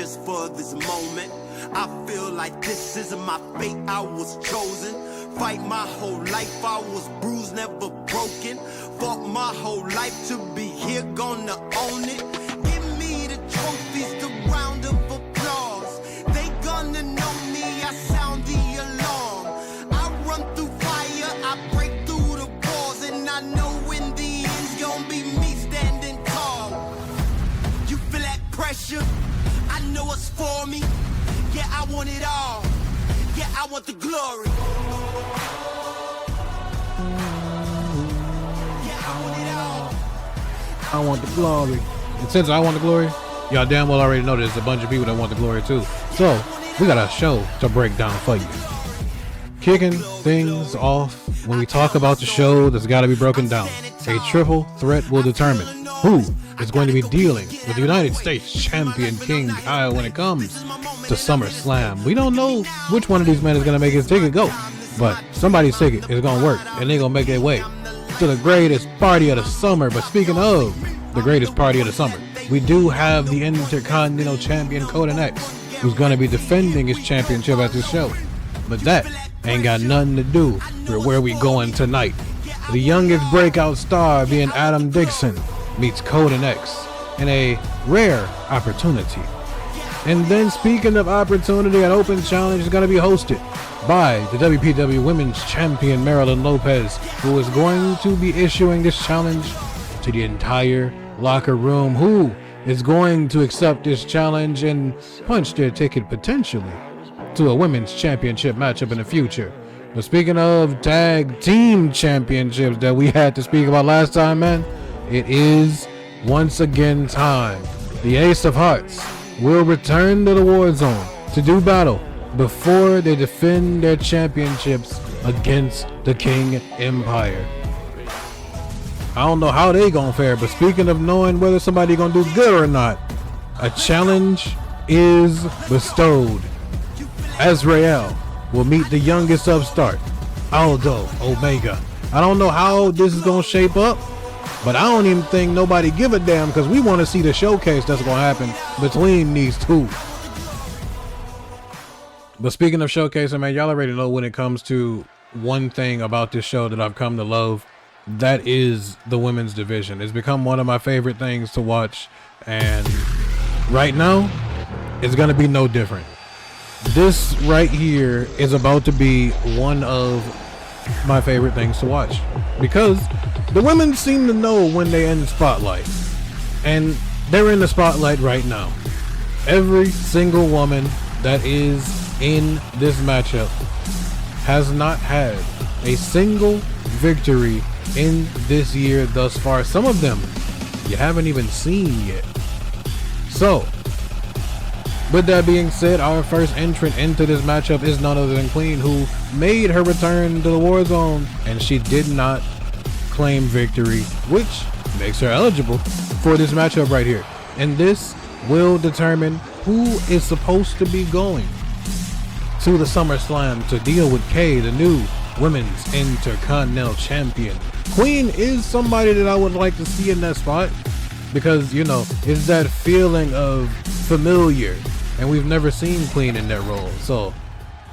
just for this moment. I feel like this isn't my fate, I was chosen. Fight my whole life, I was bruised, never broken. Fought my whole life to be here, gonna own it. Give me the trophies, the round of applause. They gonna know me, I sound the alarm. I run through fire, I break through the walls. And I know in the end's gonna be me standing tall. You feel that pressure? I know it's for me. Yeah, I want it all. Yeah, I want the glory. I want the glory. And since I want the glory, y'all damn well already know there's a bunch of people that want the glory too. So we got a show to break down for you. Kicking things off, when we talk about the show that's got to be broken down, a triple threat will determine who is going to be dealing with the United States champion King Kyle when it comes to SummerSlam. We don't know which one of these men is going to make his ticket go, but somebody's ticket is going to work and they're going to make their way to the greatest party of the summer. But speaking of the greatest party of the summer, we do have the Intercontinental Champion Coden X, who's going to be defending his championship at this show. But that ain't got nothing to do with where we going tonight. The youngest breakout star being Adam Dixon meets Coden X in a rare opportunity. And then speaking of opportunity, an open challenge is going to be hosted by the WPW Women's Champion Marilyn Lopez, who is going to be issuing this challenge to the entire locker room. Who is going to accept this challenge and punch their ticket potentially to a women's championship matchup in the future? But speaking of tag team championships that we had to speak about last time, man, it is once again time. The Ace of Hearts will return to the Warzone to do battle before they defend their championships against the King Empire. I don't know how they gonna fare, but speaking of knowing whether somebody gonna do good or not, a challenge is bestowed. Azrael will meet the youngest upstart, Aldo Omega. I don't know how this is gonna shape up, but I don't even think nobody give a damn, because we want to see the showcase that's going to happen between these two. But speaking of showcasing, man, y'all already know when it comes to one thing about this show that I've come to love, that is the women's division. It's become one of my favorite things to watch, and right now, it's going to be no different. This right here is about to be one of my favorite things to watch, because the women seem to know when they're in the spotlight, and they're in the spotlight right now. Every single woman that is in this matchup has not had a single victory in this year thus far. Some of them you haven't even seen yet. So with that being said, our first entrant into this matchup is none other than Queen, who made her return to the Warzone, and she did not claim victory, which makes her eligible for this matchup right here. And this will determine who is supposed to be going to the SummerSlam to deal with Kay, the new Women's Intercontinental Champion. Queen is somebody that I would like to see in that spot, because, you know, it's that feeling of familiar, and we've never seen Queen in that role. So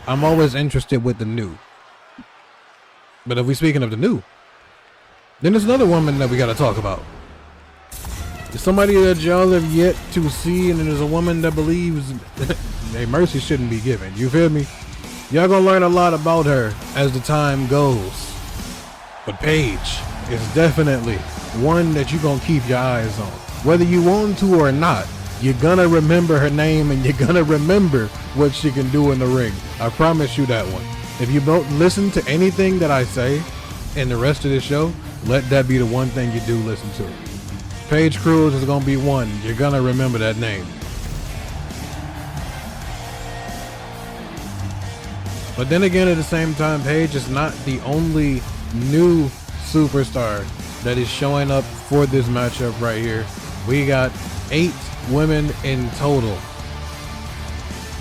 I'm always interested with the new. But if we're speaking of the new, then there's another woman that we got to talk about. There's somebody that y'all have yet to see, and there's a woman that believes hey, mercy shouldn't be given. You feel me? Y'all gonna learn a lot about her as the time goes. But Paige is definitely one that you're gonna keep your eyes on. Whether you want to or not, you're gonna remember her name, and you're gonna remember what she can do in the ring. I promise you that one. If you don't listen to anything that I say in the rest of the show, let that be the one thing you do listen to. Paige Cruz is gonna be one. You're gonna remember that name. But then again, at the same time, Paige is not the only new superstar that is showing up for this matchup right here. We got 8 women in total.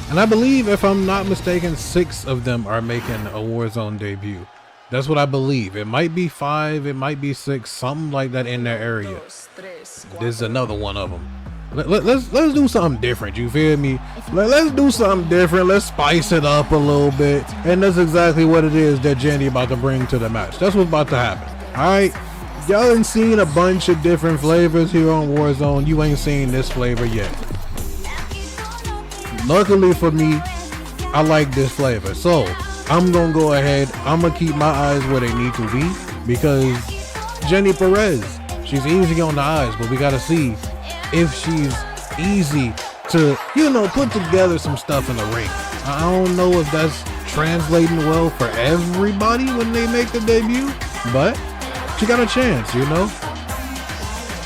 And I believe, if I'm not mistaken, 6 of them are making a Warzone debut. That's what I believe. It might be 5, it might be 6, something like that in that area. This is another one of them. Let's do something different. You feel me? Let's do something different. Let's spice it up a little bit. And that's exactly what it is that Jenny about to bring to the match. That's what's about to happen. All right, y'all ain't seen a bunch of different flavors here on Warzone. You ain't seen this flavor yet. Luckily for me, I like this flavor, so I'm gonna go ahead. I'm gonna keep my eyes where they need to be because Jenny Perez, she's easy on the eyes, but we gotta see if she's easy to, you know, put together some stuff in the ring. I don't know if that's translating well for everybody when they make the debut, but she got a chance, you know.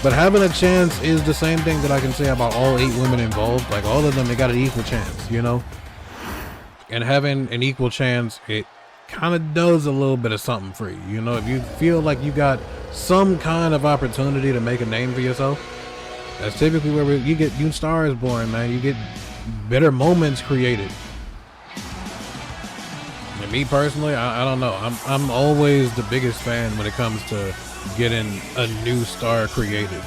But having a chance is the same thing that I can say about all 8 women involved. Like all of them, they got an equal chance, you know. And having an equal chance, it kind of does a little bit of something for you, you know. If you feel like you got some kind of opportunity to make a name for yourself, that's typically where you get new stars born, man. You get better moments created. And me personally, I don't know. I'm always the biggest fan when it comes to getting a new star created.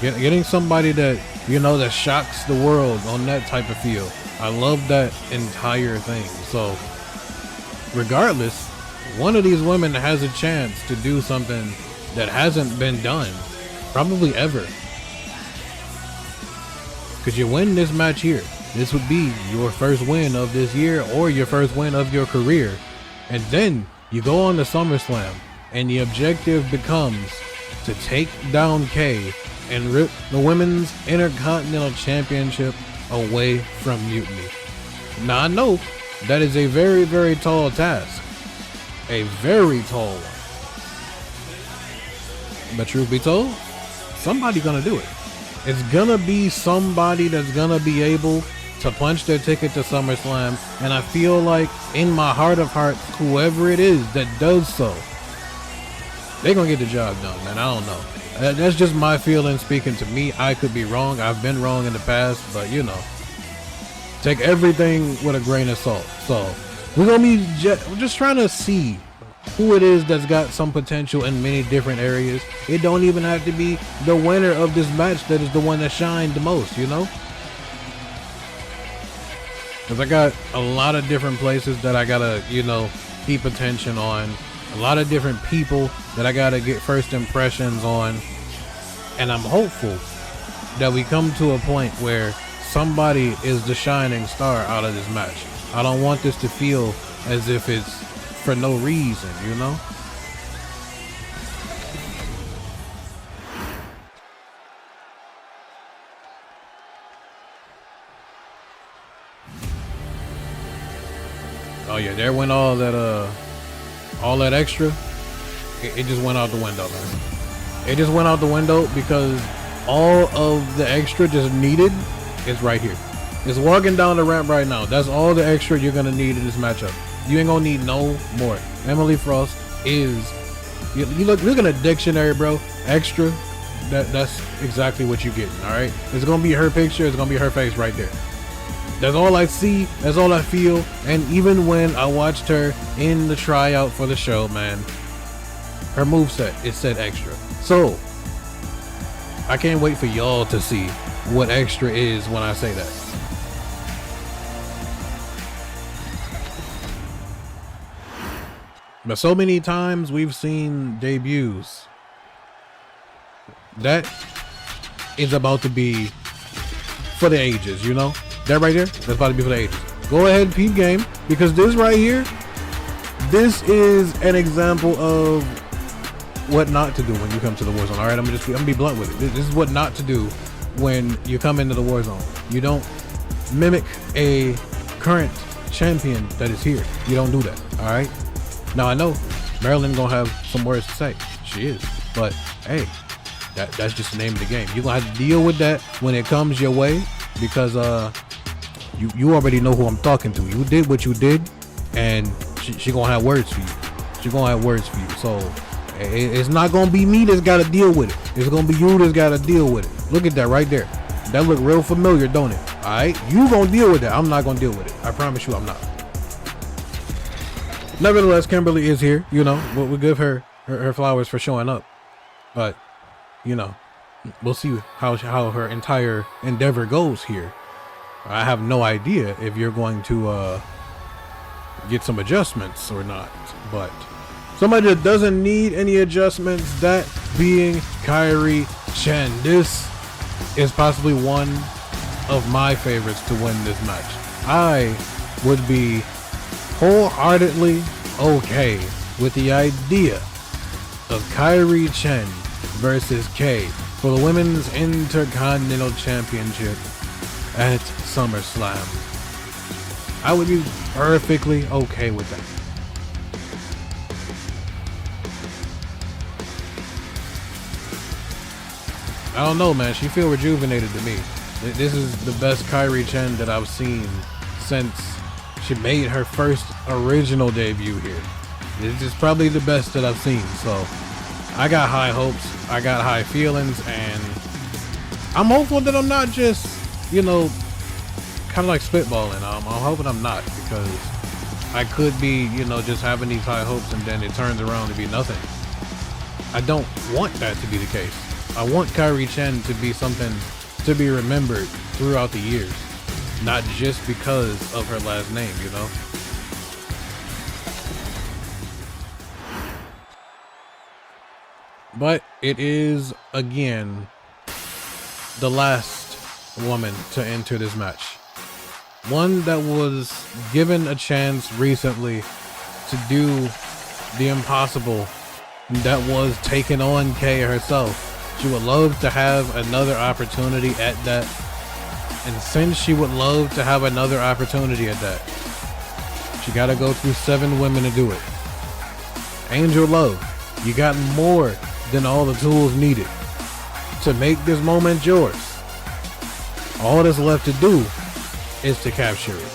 Getting somebody that, you know, that shocks the world on that type of feel. I love that entire thing. So regardless, one of these women has a chance to do something that hasn't been done probably ever. Because you win this match here, this would be your first win of this year or your first win of your career. And then you go on to SummerSlam and the objective becomes to take down Kay and rip the Women's Intercontinental Championship away from Mutiny. Now I know that is a very, very tall task. A very tall one. But truth be told, somebody's gonna do it. It's gonna be somebody that's gonna be able to punch their ticket to SummerSlam, and I feel like in my heart of hearts, whoever it is that does so, they're gonna get the job done, man. I don't know. That's just my feeling speaking to me. I could be wrong. I've been wrong in the past, but you know, take everything with a grain of salt. So we're gonna be just trying to see who it is that's got some potential in many different areas. It don't even have to be the winner of this match that is the one that shined the most, you know? Because I got a lot of different places that I gotta, you know, keep attention on. A lot of different people that I gotta get first impressions on. And I'm hopeful that we come to a point where somebody is the shining star out of this match. I don't want this to feel as if it's for no reason, you know? Oh yeah, there went all that extra. It just went out the window, man. It just went out the window because all of the extra just needed is right here. It's walking down the ramp right now. That's all the extra you're gonna need in this matchup. You ain't gonna need no more. Emily Frost is, you look in a dictionary, bro. Extra, that's exactly what you're getting. All right, it's gonna be her picture. It's gonna be her face right there. That's all I see. That's all I feel. And even when I watched her in the tryout for the show, man, her moveset, it said extra. So I can't wait for y'all to see what extra is when I say that. But so many times we've seen debuts that is about to be for the ages, you know? That right there, that's about to be for the ages. Go ahead, peep game, because this right here, this is an example of what not to do when you come to the Warzone. All right, I'm gonna be blunt with it. This is what not to do when you come into the Warzone. You don't mimic a current champion that is here. You don't do that, all right? Now I know Marilyn gonna have some words to say. She is, but hey, that's just the name of the game. You're gonna have to deal with that when it comes your way, because you already know who I'm talking to. You did what you did, and she gonna have words for you. She gonna have words for you. So it's not gonna be me that's gotta deal with it. It's gonna be you that's gotta deal with it. Look at that right there. That look real familiar, don't it? All right, you gonna deal with that. I'm not gonna deal with it. I promise you, I'm not. Nevertheless, Kimberly is here. You know, we'll give her flowers for showing up. But, you know, we'll see how her entire endeavor goes here. I have no idea if you're going to get some adjustments or not, but somebody that doesn't need any adjustments, that being Kyrie Chen. This is possibly one of my favorites to win this match. I would be wholeheartedly okay with the idea of Kyrie Chen versus Kay for the Women's Intercontinental Championship at SummerSlam. I would be perfectly okay with that. I don't know, man. She feel rejuvenated to me. This is the best Kyrie Chen that I've seen since she made her first original debut here. This is probably the best that I've seen. So I got high hopes. I got high feelings, and I'm hopeful that I'm not just, you know, kind of like spitballing. I'm hoping I'm not, because I could be, you know, just having these high hopes and then it turns around to be nothing. I don't want that to be the case. I want Kyrie Chen to be something to be remembered throughout the years, not just because of her last name, you know? But it is, again, the last woman to enter this match. One that was given a chance recently to do the impossible, that was taking on Kay herself. She would love to have another opportunity at that. And since she would love to have another opportunity at that, she got to go through 7 women to do it. Angel Love, you got more than all the tools needed to make this moment yours. All that's left to do is to capture it.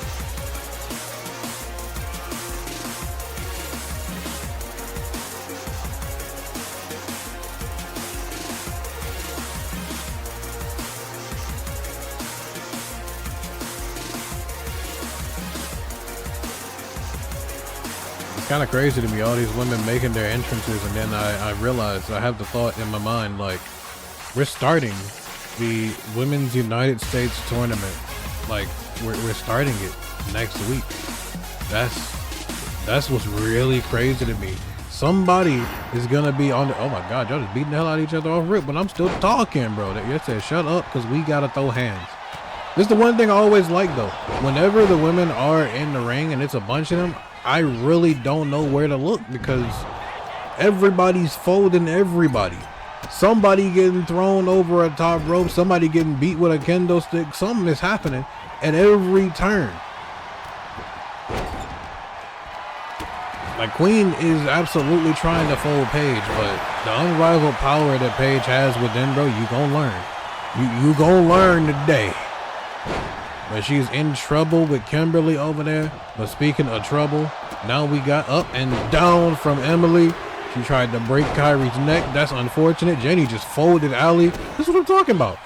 It's kind of crazy to me, all these women making their entrances, and then I realized, I have the thought in my mind, like, we're starting the Women's United States tournament. Like, we're starting it next week. That's what's really crazy to me. Somebody is gonna be on the, oh my god, y'all just beating the hell out of each other off rip, but I'm still talking, bro. They said shut up because we gotta throw hands. This is the one thing I always like, though. Whenever the women are in the ring and it's a bunch of them, I really don't know where to look, because everybody's folding everybody. Somebody getting thrown over a top rope, somebody getting beat with a kendo stick. Something is happening at every turn. Like, Queen is absolutely trying to fold Paige, but the unrivaled power that Paige has within, bro, you gonna learn. You gonna learn today. But she's in trouble with Kimberly over there. But speaking of trouble, now we got up and down from Emily. She tried to break Kyrie's neck. That's unfortunate. Jenny just folded Allie. This is what I'm talking about.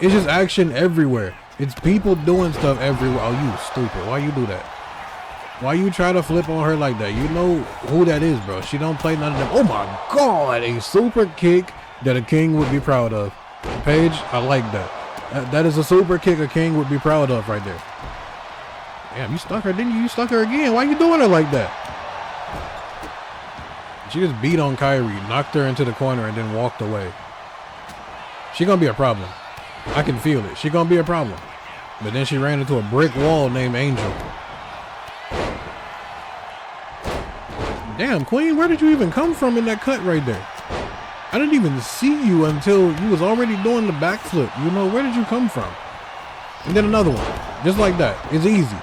It's just action everywhere. It's people doing stuff everywhere. Oh, you stupid. Why you do that? Why you try to flip on her like that? You know who that is, bro. She don't play none of them. Oh my god, a super kick that a king would be proud of. Paige, I like that. That is a super kick a king would be proud of right there. Damn, you stuck her, didn't you? You stuck her again. Why you doing her like that? She just beat on Kyrie, knocked her into the corner, and then walked away. She gonna be a problem. I can feel it. She gonna be a problem. But then she ran into a brick wall named Angel. Damn, Queen, where did you even come from in that cut right there? I didn't even see you until you was already doing the backflip. You know, where did you come from? And then another one, just like that. It's easy.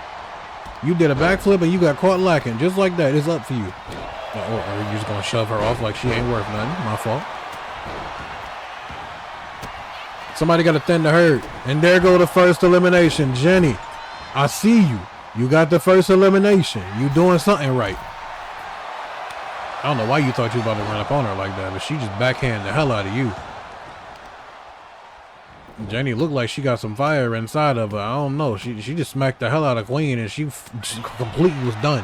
You did a backflip and you got caught lacking, just like that. It's up for you. Or are you just gonna shove her off like she ain't worth nothing? My fault. Somebody got to thin the herd. And there go the first elimination. Jenny, I see you. You got the first elimination. You doing something right. I don't know why you thought you were about to run up on her like that, but she just backhanded the hell out of you. Jenny looked like she got some fire inside of her. I don't know. She just smacked the hell out of Queen, and she completely was done.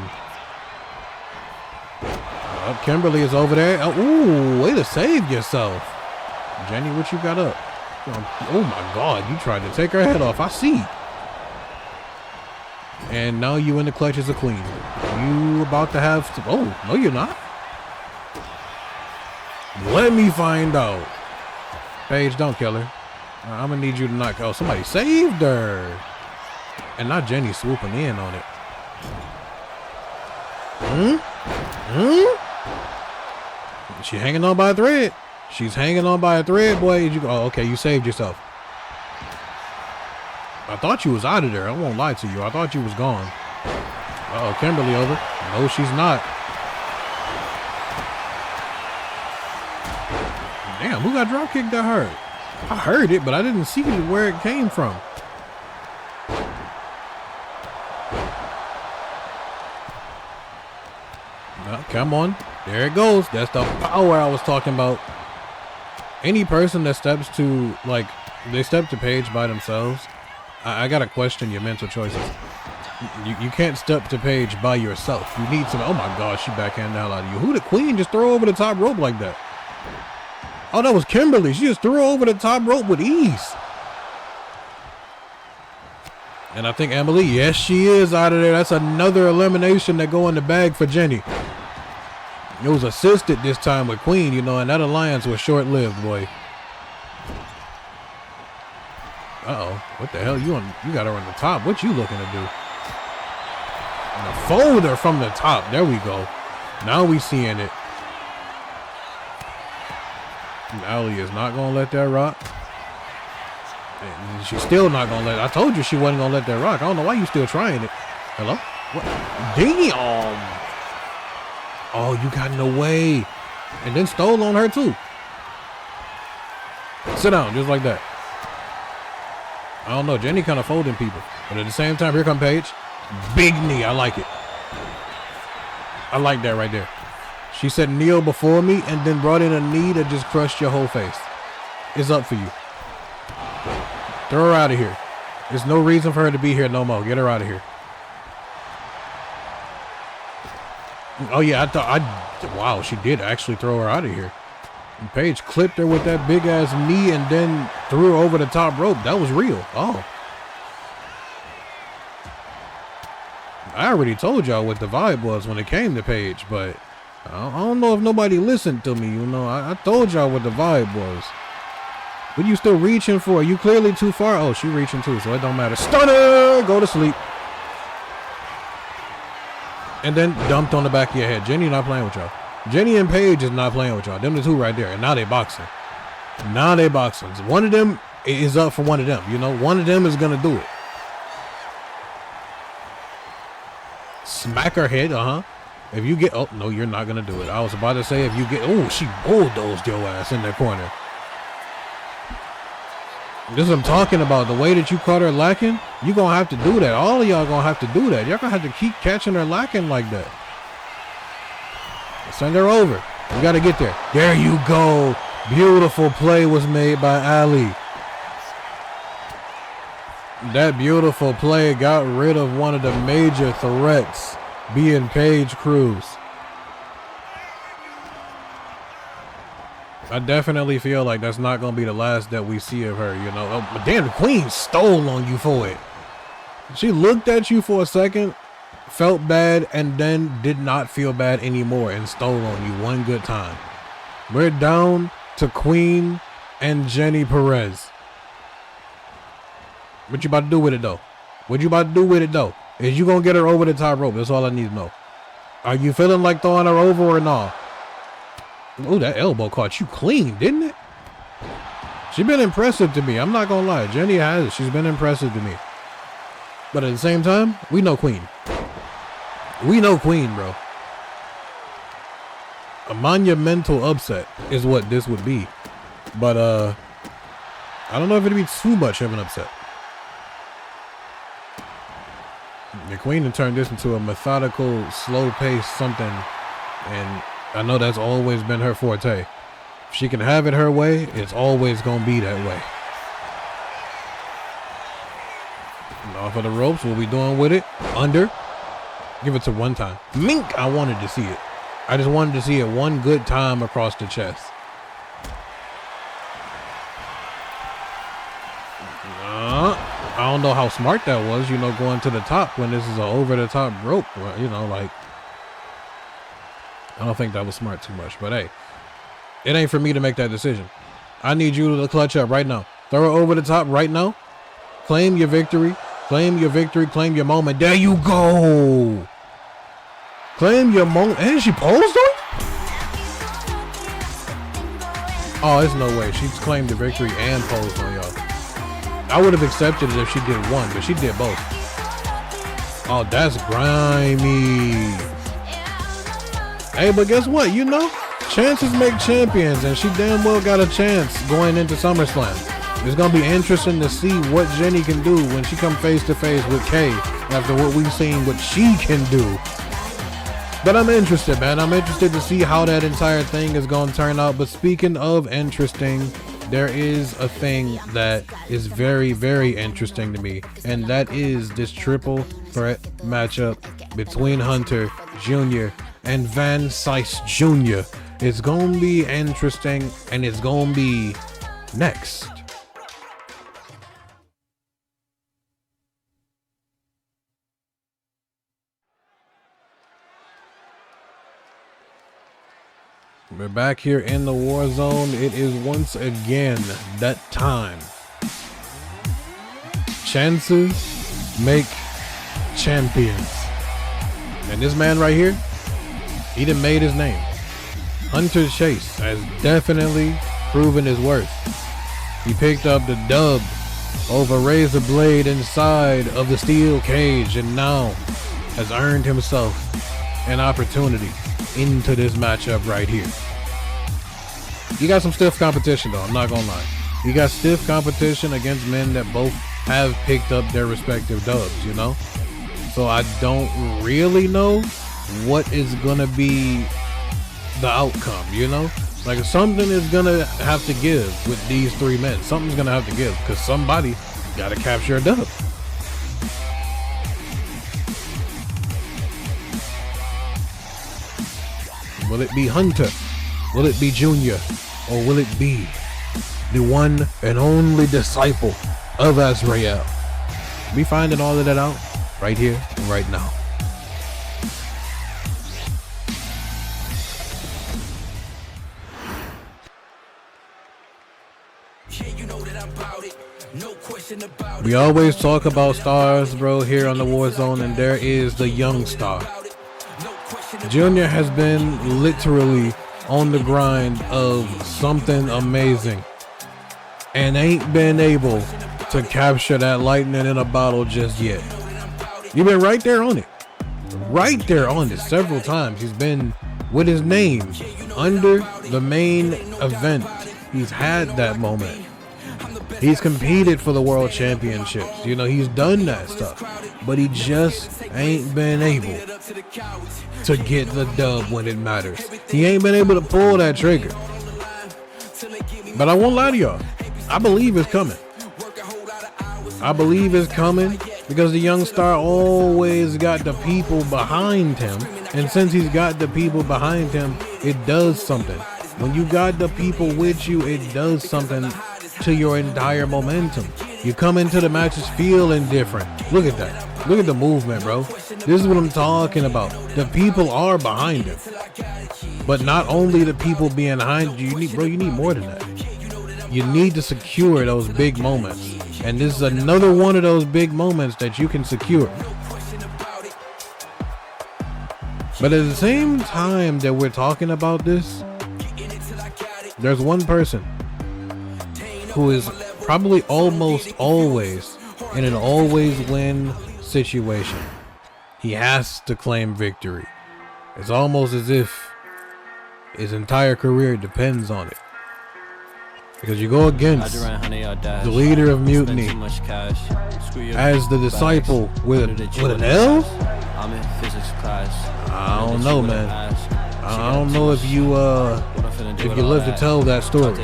Kimberly is over there. Oh, ooh, way to save yourself. Jenny, what you got up? Oh my God, you tried to take her head off. I see. And now you in the clutches of Queen. You about to have to, oh, no you're not. Let me find out. Paige, don't kill her. I'm gonna need you to knock. Oh, somebody saved her. And not Jenny swooping in on it. She hanging on by a thread. She's hanging on by a thread, boy. Oh, okay, you saved yourself. I thought you was out of there. I won't lie to you. I thought you was gone. Uh-oh, Kimberly over. No, she's not. Damn, who got drop kicked that hurt? I heard it, but I didn't see where it came from. No, come on. There it goes. That's the power I was talking about. Any person that steps to, like, they step to Paige by themselves, I gotta question your mental choices. You can't step to Paige by yourself. You need some. Oh my God, she backhanded the hell out of you. Who the Queen just throw over the top rope like that? Oh, that was Kimberly. She just threw her over the top rope with ease. And I think Emily, yes, she is out of there. That's another elimination that go in the bag for Jenny. It was assisted this time with Queen, you know, and that alliance was short-lived, boy. Uh-oh. What the hell? You got her on the top. What you looking to do? And a folder from the top. There we go. Now we seeing it. Allie is not going to let that rock. And she's still not going to let it. I told you she wasn't going to let that rock. I don't know why you still trying it. Hello? What? Damn. Oh, you got in the way. And then stole on her too. Sit down, just like that. I don't know. Jenny kind of folding people. But at the same time, here come Paige. Big knee. I like it. I like that right there. She said kneel before me and then brought in a knee that just crushed your whole face. It's up for you. Throw her out of here. There's no reason for her to be here no more. Get her out of here. Oh yeah, wow, she did actually throw her out of here. And Paige clipped her with that big ass knee and then threw her over the top rope. That was real. Oh. I already told y'all what the vibe was when it came to Paige, but I don't know if nobody listened to me, you know. I told y'all what the vibe was. What you still reaching for? You clearly too far. Oh, she reaching too, so it don't matter. Stunner! Go to sleep. And then dumped on the back of your head. Jenny not playing with y'all. Jenny and Paige is not playing with y'all. Them the two right there. And now they boxing. Now they boxing. One of them is up for one of them. You know, one of them is going to do it. Smack her head. If you get, oh, no, you're not going to do it. I was about to say if you get, oh, she bulldozed your ass in that corner. This is what I'm talking about. The way that you caught her lacking, you're going to have to do that. All of y'all going to have to do that. Y'all going to have to keep catching her lacking like that. Send her over. You got to get there. There you go. Beautiful play was made by Ali. That beautiful play got rid of one of the major threats, being Paige Cruz. I definitely feel like that's not going to be the last that we see of her, you know. Oh, but damn, the Queen stole on you for it. She looked at you for a second, felt bad, and then did not feel bad anymore and stole on you one good time. We're down to Queen and Jenny Perez. What you about to do with it, though? What you about to do with it, though? Is you going to get her over the top rope? That's all I need to know. Are you feeling like throwing her over or not? Oh, that elbow caught you clean, didn't it? She's been impressive to me. I'm not going to lie. Jenny has. She's been impressive to me. But at the same time, we know Queen. We know Queen, bro. A monumental upset is what this would be. But, I don't know if it'd be too much of an upset. The Queen had turned this into a methodical, slow-paced something. And I know that's always been her forte. If she can have it her way, it's always going to be that way. And off of the ropes, what we doing with it? Under. Give it to one time. Mink, I wanted to see it. I just wanted to see it one good time across the chest. don't know how smart that was, you know, going to the top when this is an over-the-top rope. You know, like, I don't think that was smart too much. But, hey, it ain't for me to make that decision. I need you to clutch up right now. Throw it over the top right now. Claim your victory. Claim your victory. Claim your moment. There you go. Claim your moment. And she posed on it? Oh, there's no way. She's claimed the victory and posed on y'all. I would have accepted it if she did one, but she did both. Oh, that's grimy. Hey, but guess what? You know, chances make champions, and she damn well got a chance going into SummerSlam. It's going to be interesting to see what Jenny can do when she come face to face with Kay after what we've seen what she can do. But I'm interested, man. I'm interested to see how that entire thing is going to turn out. But speaking of interesting, there is a thing that is very, very interesting to me. And that is this triple threat matchup between Hunter Jr. and Van Sice Jr. It's going to be interesting, and it's going to be next. We're back here in the war zone. It is once again that time. Chances make champions. And this man right here, he done made his name. Hunter Chase has definitely proven his worth. He picked up the dub over Razor Blade inside of the steel cage and now has earned himself an opportunity into this matchup right here. You got some stiff competition though, I'm not gonna lie. You got stiff competition against men that both have picked up their respective dubs, you know? So I don't really know what is gonna be the outcome, you know? Like something is gonna have to give with these three men. Something's gonna have to give because somebody gotta capture a dub. Will it be Hunter? Will it be Junior? Or will it be the one and only disciple of Azrael? We finding all of that out right here and right now. We always talk about stars, bro, here on the Warzone, and there is the young star. Junior has been literally on the grind of something amazing and ain't been able to capture that lightning in a bottle just yet. You've been right there on it. Right there on it several times. He's been with his name under the main event. He's had that moment. He's competed for the world championships. You know, he's done that stuff. But he just ain't been able to get the dub when it matters. He ain't been able to pull that trigger. But I won't lie to y'all. I believe it's coming. I believe it's coming because the young star always got the people behind him. And since he's got the people behind him, it does something. When you got the people with you, it does something to your entire momentum. You come into the matches feeling different. Look at that. Look at the movement, bro. This is what I'm talking about. The people are behind him. But not only the people being behind you, you need more than that. You need to secure those big moments. And this is another one of those big moments that you can secure. But at the same time that we're talking about this, there's one person who is probably almost always in an always win situation. He has to claim victory. It's almost as if his entire career depends on it. Because you go against the leader of Mutiny as the disciple with an L? I don't know, man. I don't know if you live to tell that story.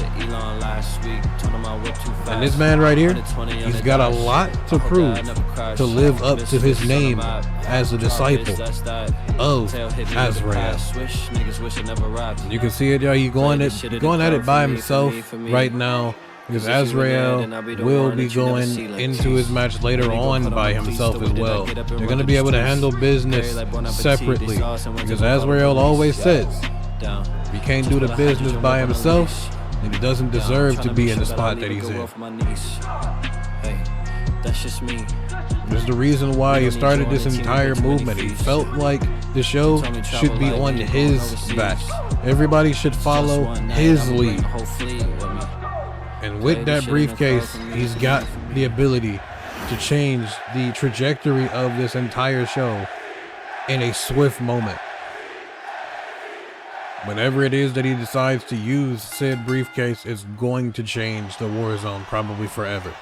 And this man right here, he's got a lot to prove to live up to his name as a disciple of Azrael. You can see it, y'all. He's going at it by himself right now. Because Azrael will be going into his match later on by himself as well. They're going to be able to handle business separately. Because Azrael always says, he can't do the business by himself, and he doesn't deserve to be in the spot that he's in. That's just me. There's the reason why he started this entire movement. He felt like the show should be on his back. Everybody should follow his lead. And with that briefcase, he's got the ability to change the trajectory of this entire show in a swift moment. Whenever it is that he decides to use said briefcase, it's going to change the Warzone probably forever.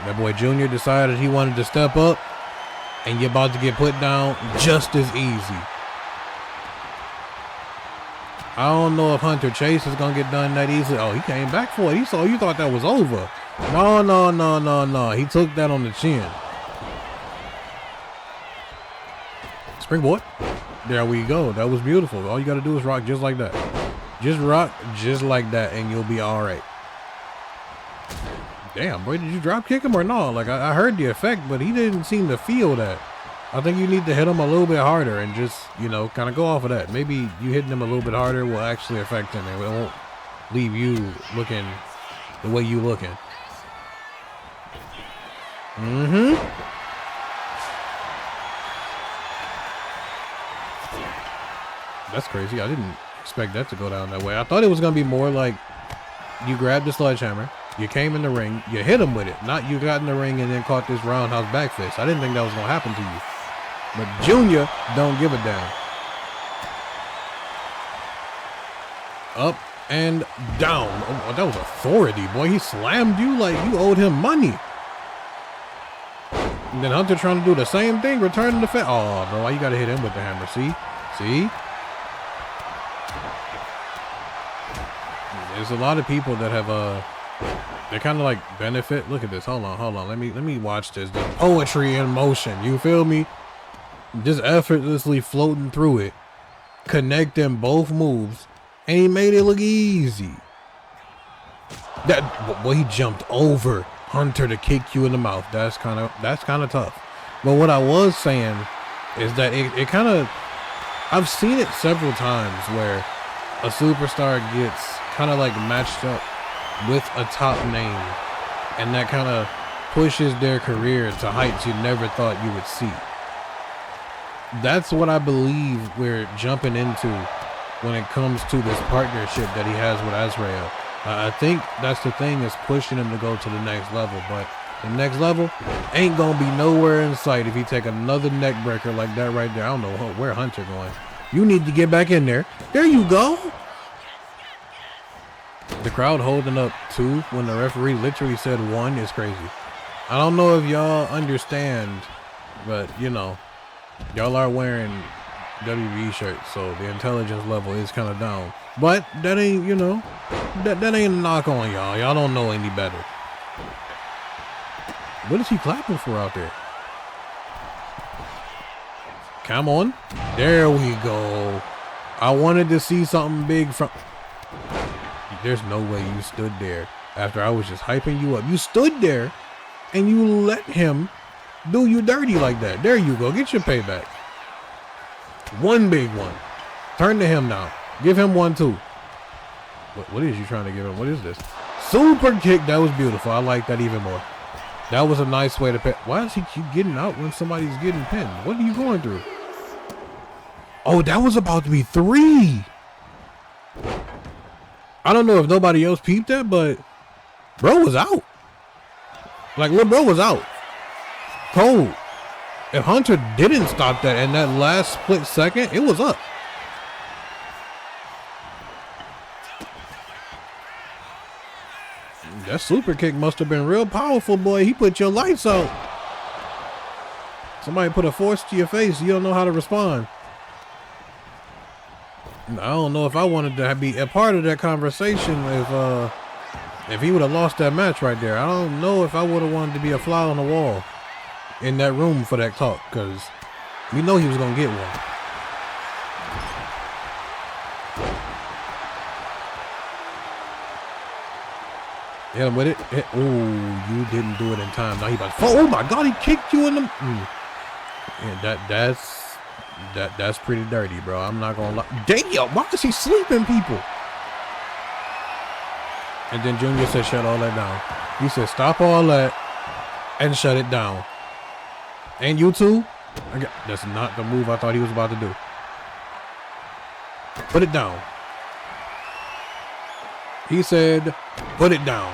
That boy Junior decided he wanted to step up, and you're about to get put down just as easy. I don't know if Hunter Chase is gonna get done that easily. Oh, he came back for it. You thought that was over. No. He took that on the chin. Springboard. There we go. That was beautiful. All you gotta do is rock just like that. Just rock just like that, and you'll be all right. Damn, boy, did you drop kick him or no? Like, I heard the effect, but he didn't seem to feel that. I think you need to hit him a little bit harder and just, you know, kind of go off of that. Maybe you hitting him a little bit harder will actually affect him, and it won't leave you looking the way you looking. That's crazy. I didn't expect that to go down that way. I thought it was going to be more like you grabbed the sledgehammer, you came in the ring, you hit him with it. Not you got in the ring and then caught this roundhouse back fist. I didn't think that was going to happen to you. But Junior don't give a damn. Up and down. Oh, that was authority, boy. He slammed you like you owed him money. And then Hunter trying to do the same thing, returning the fence. Oh, bro, why you got to hit him with the hammer? See? There's a lot of people that have they kind of like benefit. Look at this. Hold on. Let me watch this. The poetry in motion. You feel me? Just effortlessly floating through it, connecting both moves, and he made it look easy. That boy, he jumped over Hunter to kick you in the mouth. That's kind of tough. But what I was saying is that it kind of, I've seen it several times where a superstar gets kind of like matched up with a top name, and that kind of pushes their career to heights you never thought you would see. That's what I believe we're jumping into when it comes to this partnership that he has with Azrael. I think that's the thing that's pushing him to go to the next level, but the next level ain't gonna be nowhere in sight if he take another neck breaker like that right there. I don't know where Hunter going. You need to get back in there. There you go. The crowd holding up 2 when the referee literally said 1 is crazy. I don't know if y'all understand, but you know, y'all are wearing WWE shirts, so the intelligence level is kind of down. But that ain't, you know, that ain't a knock on y'all. Y'all don't know any better. What is he clapping for out there? Come on. There we go. I wanted to see something big from... There's no way you stood there after I was just hyping you up. You stood there and you let him do you dirty like that. There you go. Get your payback. 1 big one. Turn to him now. Give him 1 too. What is you trying to give him? What is this? Super kick. That was beautiful. I like that even more. That was a nice way to pay. Why does he keep getting out when somebody's getting pinned? What are you going through? Oh, that was about to be 3. I don't know if nobody else peeped that, but bro was out. Like, little bro was out. Cold. If Hunter didn't stop that in that last split second, it was up. That super kick must have been real powerful, boy. He put your lights out. Somebody put a force to your face. You don't know how to respond. I don't know if I wanted to be a part of that conversation if he would have lost that match right there. I don't know if I would have wanted to be a fly on the wall in that room for that talk, because we know he was going to get one. Hit him with it. Oh, you didn't do it in time. Now he about to fall. Oh my God, he kicked you in the. Yeah, that's pretty dirty, bro. I'm not gonna lie. Damn, why is he sleeping people? And then Junior said, shut all that down. He said, stop all that and shut it down. And you too? That's not the move I thought he was about to do. Put it down. He said, put it down.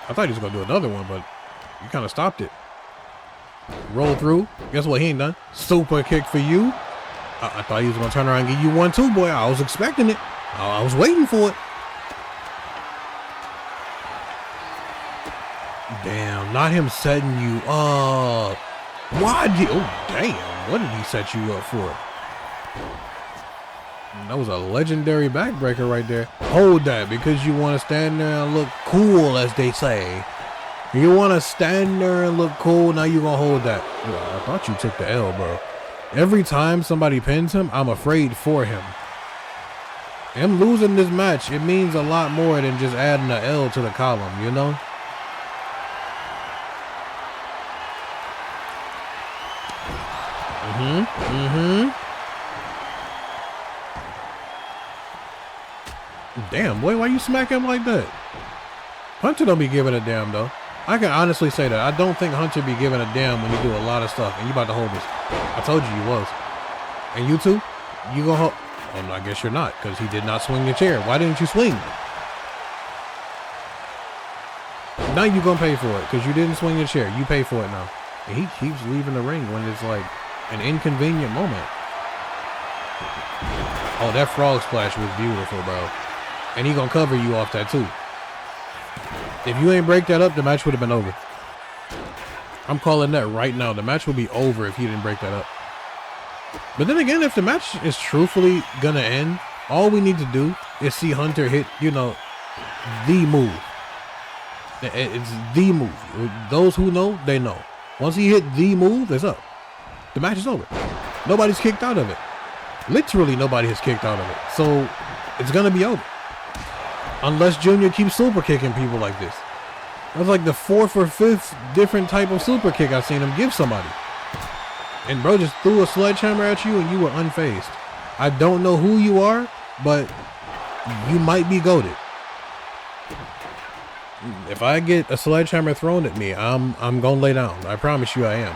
I thought he was going to do another one, but you kind of stopped it. Roll through. Guess what? He ain't done. Super kick for you. I thought he was going to turn around and give you one too, boy. I was expecting it. I was waiting for it. Damn, not him setting you up. Why did, oh damn, what did he set you up for? That was a legendary backbreaker right there. Hold that, because you want to stand there and look cool, as they say. You want to stand there and look cool, now you gonna hold that. Well, I thought you took the L, bro. Every time somebody pins him, I'm afraid for him. Him losing this match, it means a lot more than just adding an L to the column, you know? Damn, boy, why you smack him like that? Hunter don't be giving a damn, though. I can honestly say that. I don't think Hunter be giving a damn when you do a lot of stuff. And you about to hold this. I told you was. And you two, you gonna hold. Oh, no, I guess you're not, because he did not swing the chair. Why didn't you swing? Now you gonna pay for it, because you didn't swing the chair. You pay for it now. And he keeps leaving the ring when it's like an inconvenient moment. Oh, that frog splash was beautiful, bro. And he gonna cover you off that too. If you ain't break that up, the match would have been over. I'm calling that right now. The match would be over if he didn't break that up. But then again, if the match is truthfully gonna end, all we need to do is see Hunter hit, you know, the move. It's the move. Those who know, they know. Once he hit the move, it's up. The match is over. Nobody's kicked out of it. Literally nobody has kicked out of it. So it's gonna be over. Unless Junior keeps super kicking people like this. That's like the 4th or 5th different type of super kick I've seen him give somebody. And bro just threw a sledgehammer at you and you were unfazed. I don't know who you are, but you might be goated. If I get a sledgehammer thrown at me, I'm gonna lay down. I promise you I am.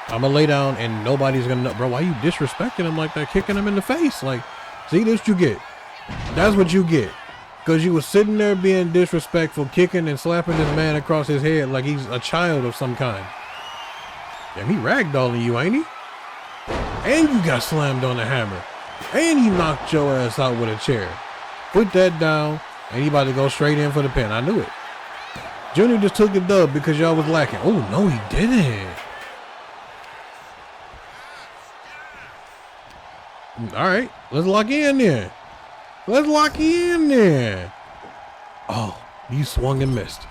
I'm gonna lay down and nobody's gonna know. Bro, why you disrespecting him like that, kicking him in the face? Like, see, this what you get. That's what you get. Because you was sitting there being disrespectful, kicking and slapping this man across his head like he's a child of some kind. Damn, he ragdolling you, ain't he? And you got slammed on the hammer. And he knocked your ass out with a chair. Put that down, and he about to go straight in for the pin. I knew it. Junior just took the dub because y'all was lacking. Oh, no, he didn't. All right, let's lock in there. Let's lock in there. Oh, you swung and missed.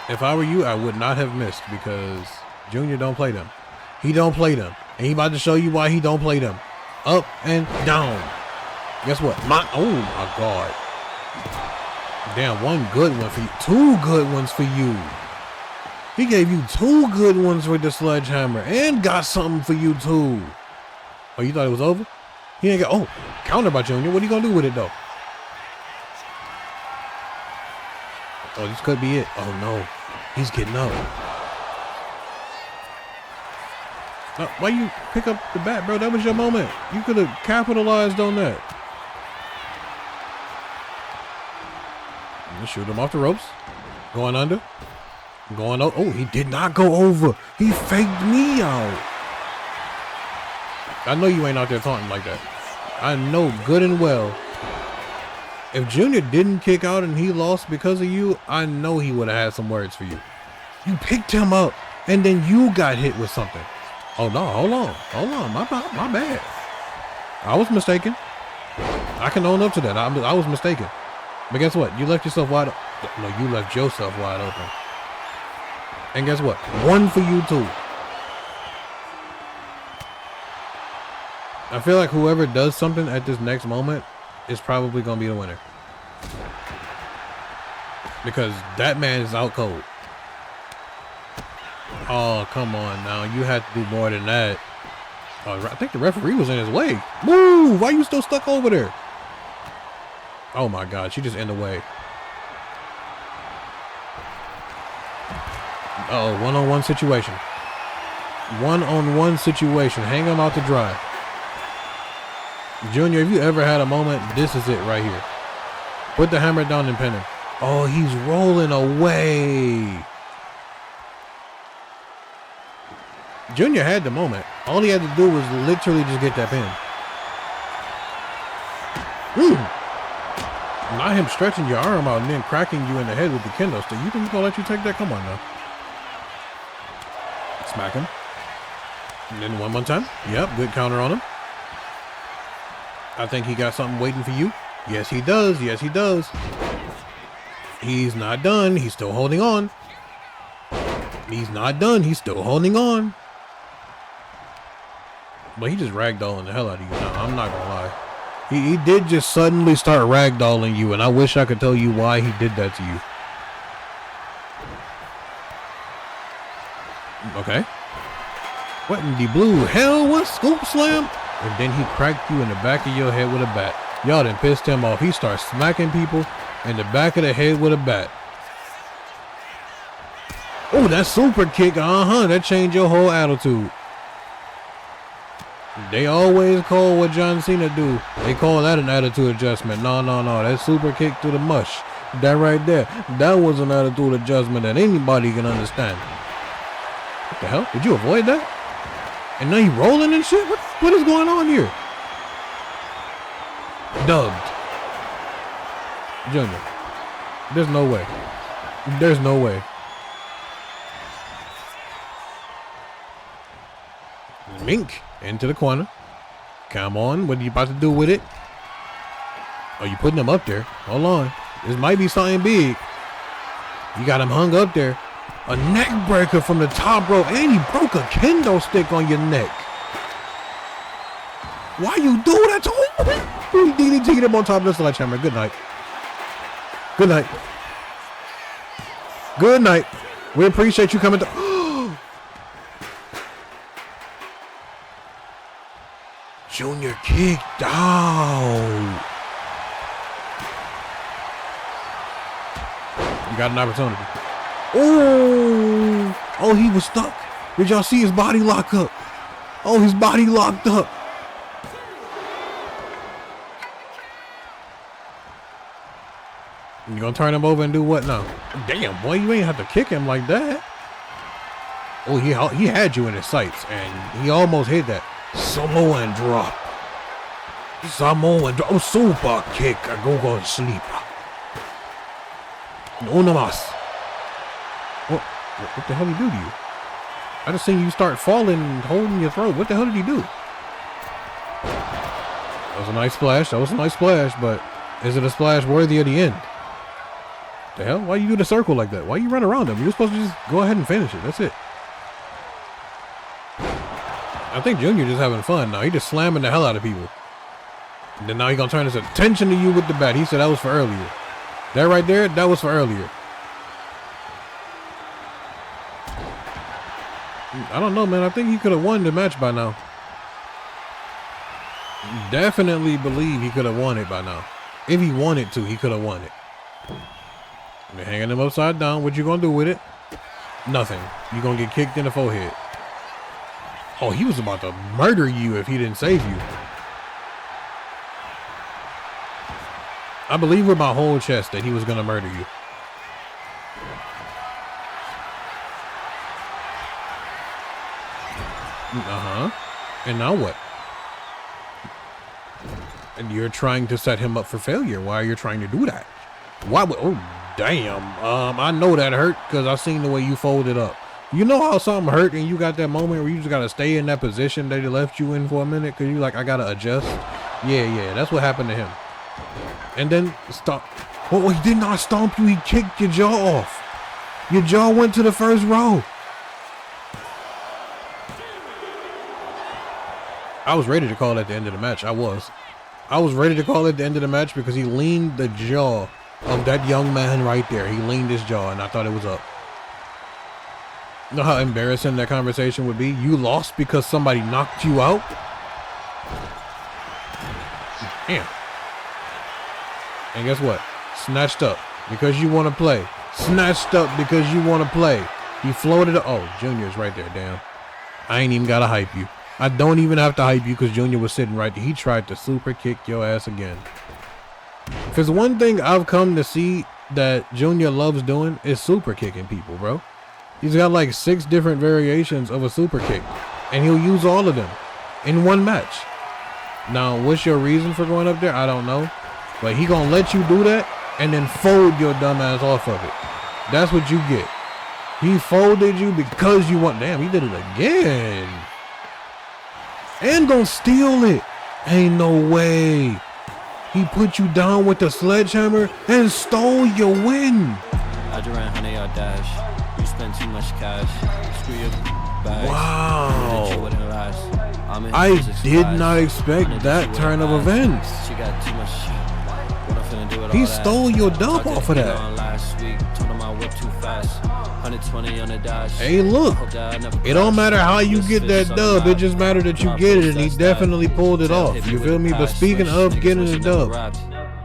If I were you, I would not have missed because Junior don't play them. He don't play them. And he about to show you why he don't play them. Up and down. Guess what? Oh my God. Damn, one good one for you. 2 good ones for you. He gave you 2 good ones with the sledgehammer and got something for you too. Oh, you thought it was over? He ain't got, oh, counter by Junior. What are you gonna do with it though? Oh, this could be it. Oh no, he's getting up. No, why you pick up the bat, bro? That was your moment. You could have capitalized on that. Let's shoot him off the ropes. Going under. Going over. Oh, he did not go over. He faked me out. I know you ain't out there taunting like that. I know good and well. If Junior didn't kick out and he lost because of you, I know he would have had some words for you. You picked him up and then you got hit with something. Oh no, hold on. My bad. I was mistaken. I can own up to that. I was mistaken. But guess what? You left yourself wide open. No, you left yourself wide open. And guess what? 1 for you too. I feel like whoever does something at this next moment is probably going to be the winner. Because that man is out cold. Oh, come on now. You had to do more than that. I think the referee was in his way. Move! Why you still stuck over there? Oh my God, she just in the way. Uh-oh, one-on-one situation. One-on-one situation. Hang him out to dry. Junior, if you ever had a moment, this is it right here. Put the hammer down and pin him. Oh, he's rolling away. Junior had the moment. All he had to do was literally just get that pin. Not him stretching your arm out and then cracking you in the head with the kendo stick. You think he's gonna let you take that? Come on now. Smack him. And then one more time. Yep, good counter on him. I think he got something waiting for you. Yes, he does. Yes, he does. He's not done. He's still holding on. He's not done. He's still holding on. But he just ragdolling the hell out of you now. I'm not gonna lie. He did just suddenly start ragdolling you, and I wish I could tell you why he did that to you. Okay. What in the blue hell? What scoop slam? And then he cracked you in the back of your head with a bat. Y'all done pissed him off. He starts smacking people in the back of the head with a bat. Oh, that super kick. That changed your whole attitude. They always call what John Cena do. They call that an attitude adjustment. No. That super kick to the mush. That right there. That was an attitude adjustment that anybody can understand. What the hell? Did you avoid that? And now you rolling and shit? What is going on here? Dubbed. Junior. There's no way. There's no way. Mink into the corner. Come on. What are you about to do with it? Oh, you putting him up there. Hold on. This might be something big. You got him hung up there. A neck breaker from the top rope, and he broke a kendo stick on your neck. Why you do that to him? He DDT'd him on top of the sledgehammer. Good night. Good night. Good night. We appreciate you coming to. Junior kicked out. You got an opportunity. Oh, he was stuck. Did y'all see his body lock up? Oh, his body locked up. You gonna turn him over and do what now? Damn, boy, you ain't have to kick him like that. Oh, he had you in his sights, and he almost hit that. Samoan drop. Samoan drop. Oh, super kick. I go to sleep. No namas. What the hell did he do to you? I just seen you start falling and holding your throat. What the hell did he do? That was a nice splash. That was a nice splash, but is it a splash worthy of the end? The hell? Why you do the circle like that? Why you run around him? You're supposed to just go ahead and finish it. That's it. I think Junior just having fun now. He just slamming the hell out of people. And then now he gonna turn his attention to you with the bat. He said that was for earlier. That right there, that was for earlier. I don't know, man. I think he could have won the match by now. Definitely believe he could have won it by now. If he wanted to, he could have won it. They're hanging him upside down. What you gonna do with it? Nothing. You gonna get kicked in the forehead. Oh, he was about to murder you if he didn't save you. I believe with my whole chest that he was gonna murder you. And now what? And you're trying to set him up for failure. Why are you trying to do that? Why would, oh damn. I know that hurt because I seen the way you folded up. You know how something hurt and you got that moment where you just gotta stay in that position they left you in for a minute because you like, I gotta adjust. Yeah, that's what happened to him. And then stop. Oh, he did not stomp you. He kicked your jaw off. Your jaw went to the first row. I was ready to call at the end of the match. I was. I was ready to call it the end of the match because he leaned the jaw of that young man right there. He leaned his jaw, and I thought it was up. You know how embarrassing that conversation would be? You lost because somebody knocked you out? Damn. And guess what? Snatched up because you want to play. Snatched up because you want to play. He floated. Oh, Junior's right there. Damn. I ain't even got to hype you. I don't even have to hype you because Junior was sitting right there. He tried to super kick your ass again. If there's one thing I've come to see that Junior loves doing is super kicking people, bro. He's got like 6 different variations of a super kick, and he'll use all of them in one match. Now, what's your reason for going up there? I don't know. But he gonna let you do that and then fold your dumb ass off of it. That's what you get. He folded you because you want. Damn, he did it again. And gonna steal it. Ain't no way. He put you down with the sledgehammer and stole your win. I ran 100-yard dash. You spent too much cash. Screw your bags. Wow. I did not expect that turn of events. She got too much. He stole your dub off of that. Hey, look. It don't matter how you get that dub. It just matters that you get it, and he definitely pulled it off. You feel me? But speaking of getting the dub,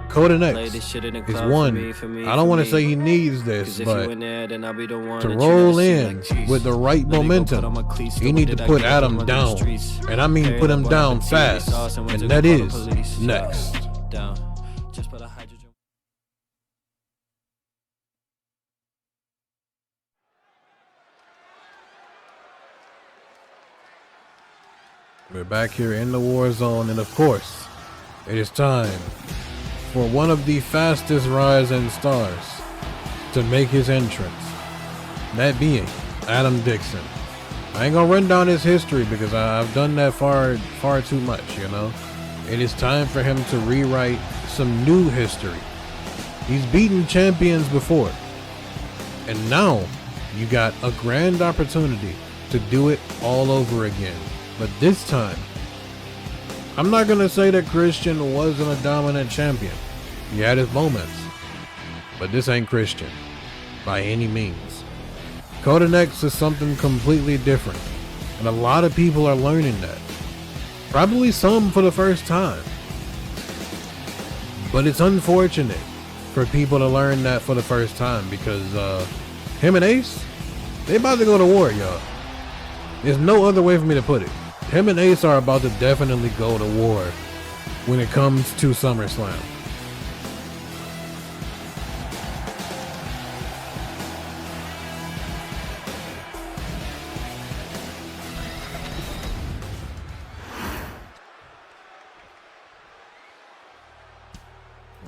Coden X is one. I don't want to say he needs this, but to roll in with the right momentum, he need to put Adam down. And I mean put him down fast. And that is next. We're back here in the Warzone, and of course, it is time for one of the fastest rising stars to make his entrance. That being Adam Dixon. I ain't gonna run down his history because I've done that far too much, you know. It is time for him to rewrite some new history. He's beaten champions before, and now you got a grand opportunity to do it all over again. But this time, I'm not going to say that Christian wasn't a dominant champion. He had his moments. But this ain't Christian, by any means. Coden X is something completely different. And a lot of people are learning that. Probably some for the first time. But it's unfortunate for people to learn that for the first time. Because him and Ace, they about to go to war, y'all. There's no other way for me to put it. Him and Ace are about to definitely go to war when it comes to SummerSlam.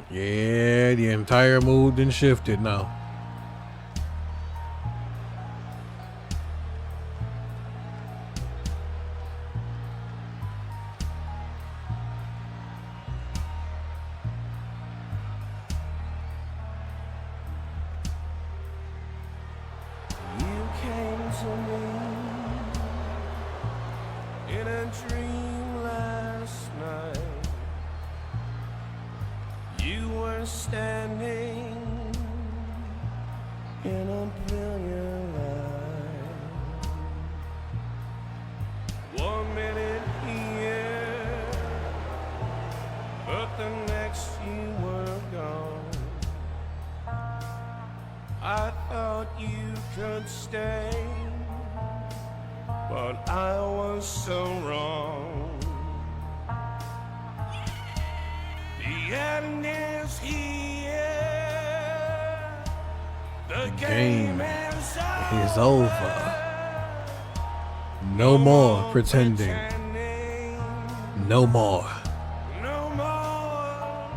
Yeah, the entire mood done shifted now. In a dream last night, you were standing in a brilliant light. 1 minute here, but the next you were gone. I thought you could stay, but I was so wrong. The end is here. The game is over. No more pretending. No more. No more.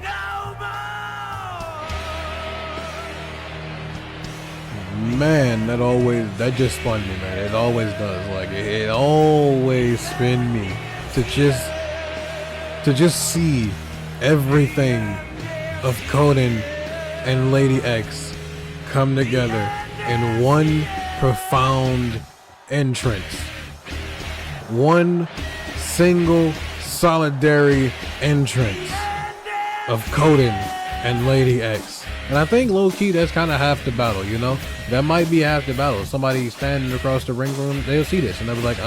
No more. Man, that just spun me, man. It always does. Like it always spin me to just see everything of Coden and Lady X come together in one profound entrance. One single solidary entrance of Coden and Lady X. And I think low-key that's kind of half the battle, you know? That might be half the battle. Somebody standing across the ring room, they'll see this and they'll be like,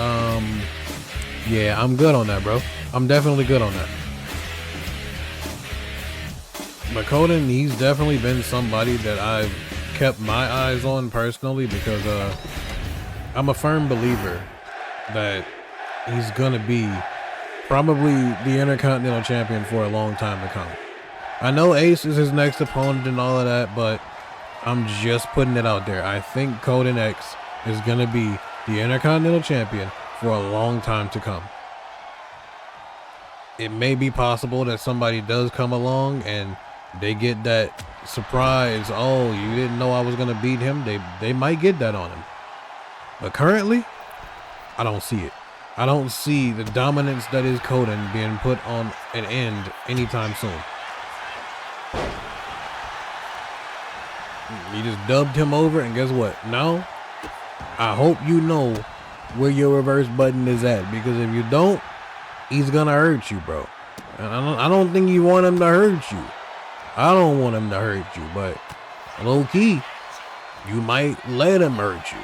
yeah, I'm good on that, bro. I'm definitely good on that. But Coden, he's definitely been somebody that I've kept my eyes on personally because I'm a firm believer that he's gonna be probably the Intercontinental Champion for a long time to come. I know Ace is his next opponent and all of that, but I'm just putting it out there. I think Coden X is gonna be the Intercontinental Champion for a long time to come. It may be possible that somebody does come along and they get that surprise, oh, you didn't know I was gonna beat him. They might get that on him. But currently, I don't see it. I don't see the dominance that is Coden being put on an end anytime soon. You just dubbed him over, and guess what? Now, I hope you know where your reverse button is at, because if you don't, he's gonna hurt you, bro. And I don't think you want him to hurt you. I don't want him to hurt you, but low key, you might let him hurt you.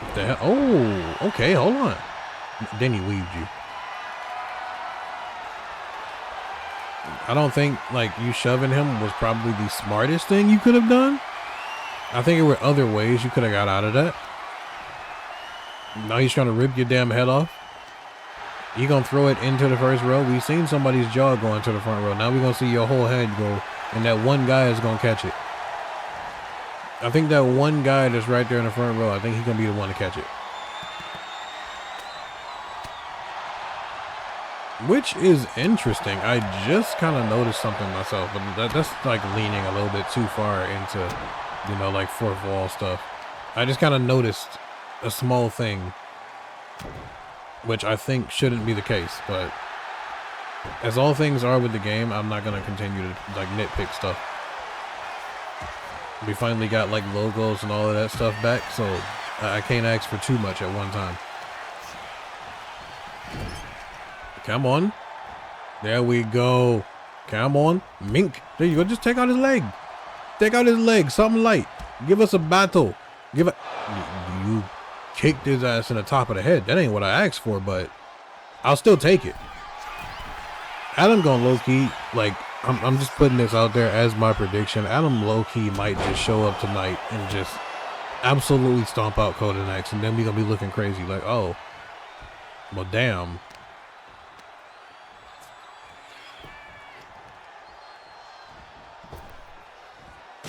What the hell? Oh, okay, hold on. Then he weaved you. I don't think like you shoving him was probably the smartest thing you could have done. I think there were other ways you could have got out of that. Now he's trying to rip your damn head off. You gonna throw it into the first row? We've seen somebody's jaw go into the front row. Now we're gonna see your whole head go, and that one guy is gonna catch it. I think that one guy that's right there in the front row, I think he's gonna be the one to catch it. Which is interesting. I just kind of noticed something myself, but that's like leaning a little bit too far into, you know, like fourth wall stuff. I just kind of noticed a small thing, which I think shouldn't be the case, but as all things are with the game, I'm not going to continue to like nitpick stuff. We finally got like logos and all of that stuff back, so I can't ask for too much at one time. Come on. There we go. Come on. Mink. There you go. Just take out his leg. Take out his leg. Something light. Give us a battle. Give it. You kicked his ass in the top of the head. That ain't what I asked for, but I'll still take it. Adam gonna low-key, like, I'm just putting this out there as my prediction. Adam low-key might just show up tonight and just absolutely stomp out Coden X, and then we gonna be looking crazy like, oh, well, damn.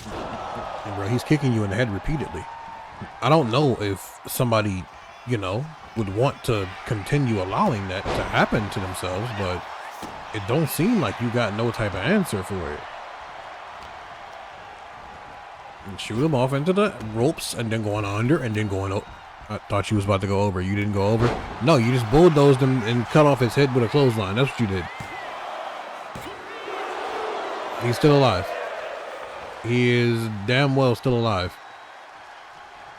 And bro, he's kicking you in the head repeatedly. I don't know if somebody, you know, would want to continue allowing that to happen to themselves, but it don't seem like you got no type of answer for it. And shoot him off into the ropes and then going under and then going up. I thought you was about to go over. You didn't go over? No, you just bulldozed him and cut off his head with a clothesline. That's what you did. He's still alive. He is damn well still alive.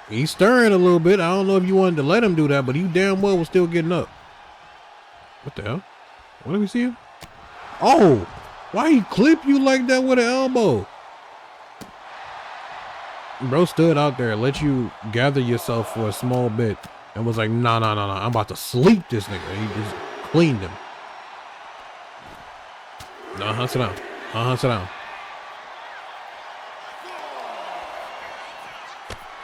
He's stirring a little bit. I don't know if you wanted to let him do that, but he damn well was still getting up. What the hell? What do we see him? Oh, why he clip you like that with an elbow? Bro stood out there, let you gather yourself for a small bit, and was like, nah, I'm about to sleep this nigga. He just cleaned him. Sit down. Sit down.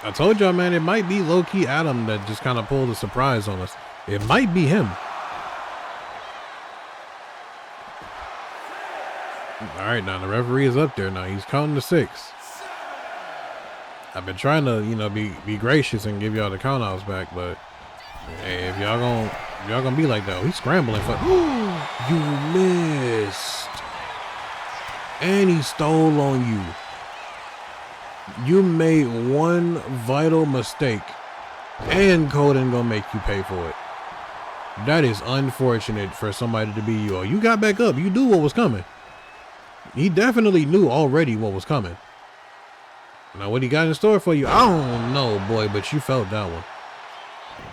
I told y'all, man, it might be low-key Adam that just kind of pulled a surprise on us. It might be him. All right, now the referee is up there now. He's counting to 6. I've been trying to, you know, be gracious and give y'all the countouts back, but hey, if y'all gonna be like that, he's scrambling for. You missed, and he stole on you. You made one vital mistake, and Coden gonna make you pay for it. That is unfortunate for somebody to be you. Oh, you got back up. You knew what was coming. He definitely knew already what was coming. Now, what he got in store for you, I don't know, boy, but you felt that one.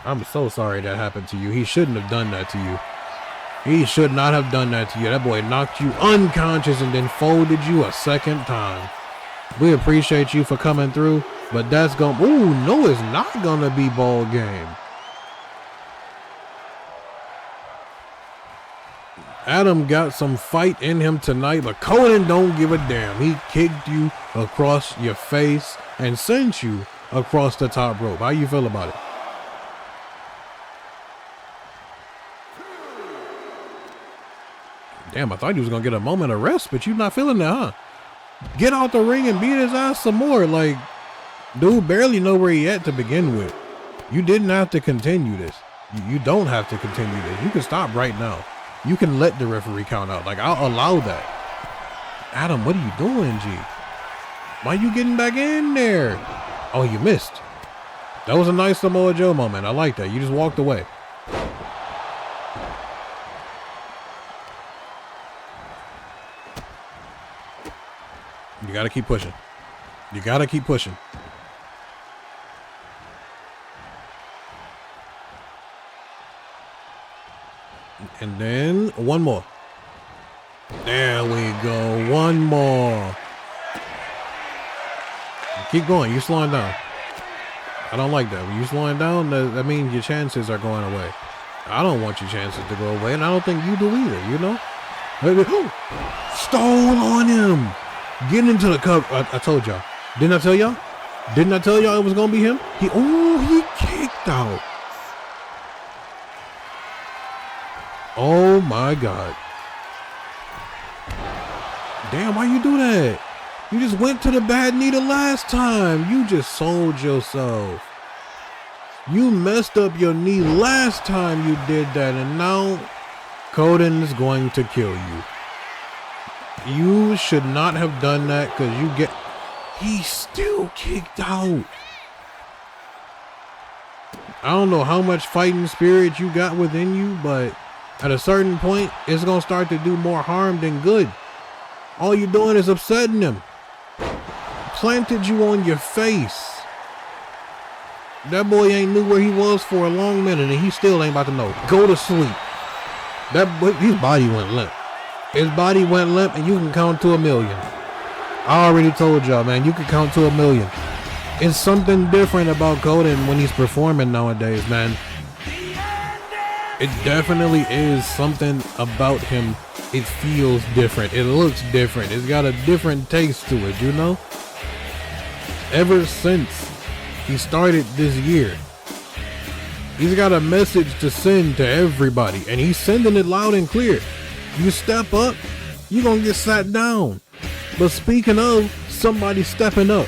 I'm so sorry that happened to you. He shouldn't have done that to you. He should not have done that to you. That boy knocked you unconscious and then folded you a second time. We appreciate you for coming through, but that's going, ooh, no, it's not gonna be ball game. Adam got some fight in him tonight, but Conan don't give a damn. He kicked you across your face and sent you across the top rope. How you feel about it? Damn, I thought he was gonna get a moment of rest, but you not feeling that, huh? Get out the ring and beat his ass some more. Like, dude barely know where he at to begin with. You didn't have to continue this. You don't have to continue this. You can stop right now. You can let the referee count out. Like, I'll allow that. Adam, what are you doing, G? Why you getting back in there? Oh, you missed. That was a nice Samoa Joe moment. I like that. You just walked away. You got to keep pushing. You got to keep pushing. And then one more. There we go. One more. Keep going. You're slowing down. I don't like that. When you're slowing down, that means your chances are going away. I don't want your chances to go away, and I don't think you do either, you know? Stole on him. Get into the cup. I told y'all. Didn't I tell y'all? Didn't I tell y'all it was going to be him? He kicked out. Oh my God. Damn, why you do that? You just went to the bad knee the last time. You just sold yourself. You messed up your knee last time you did that, and now Coden is going to kill you. You should not have done that because he still kicked out. I don't know how much fighting spirit you got within you, but at a certain point, it's going to start to do more harm than good. All you're doing is upsetting him. Planted you on your face. That boy ain't knew where he was for a long minute, and he still ain't about to know. Go to sleep. His body went limp. His body went limp, and you can count to 1,000,000. I already told y'all, man, you can count to 1,000,000. It's something different about Coden when he's performing nowadays, man. It definitely is something about him. It feels different. It looks different. It's got a different taste to it, you know? Ever since he started this year, he's got a message to send to everybody, and he's sending it loud and clear. You step up, you're going to get sat down. But speaking of somebody stepping up,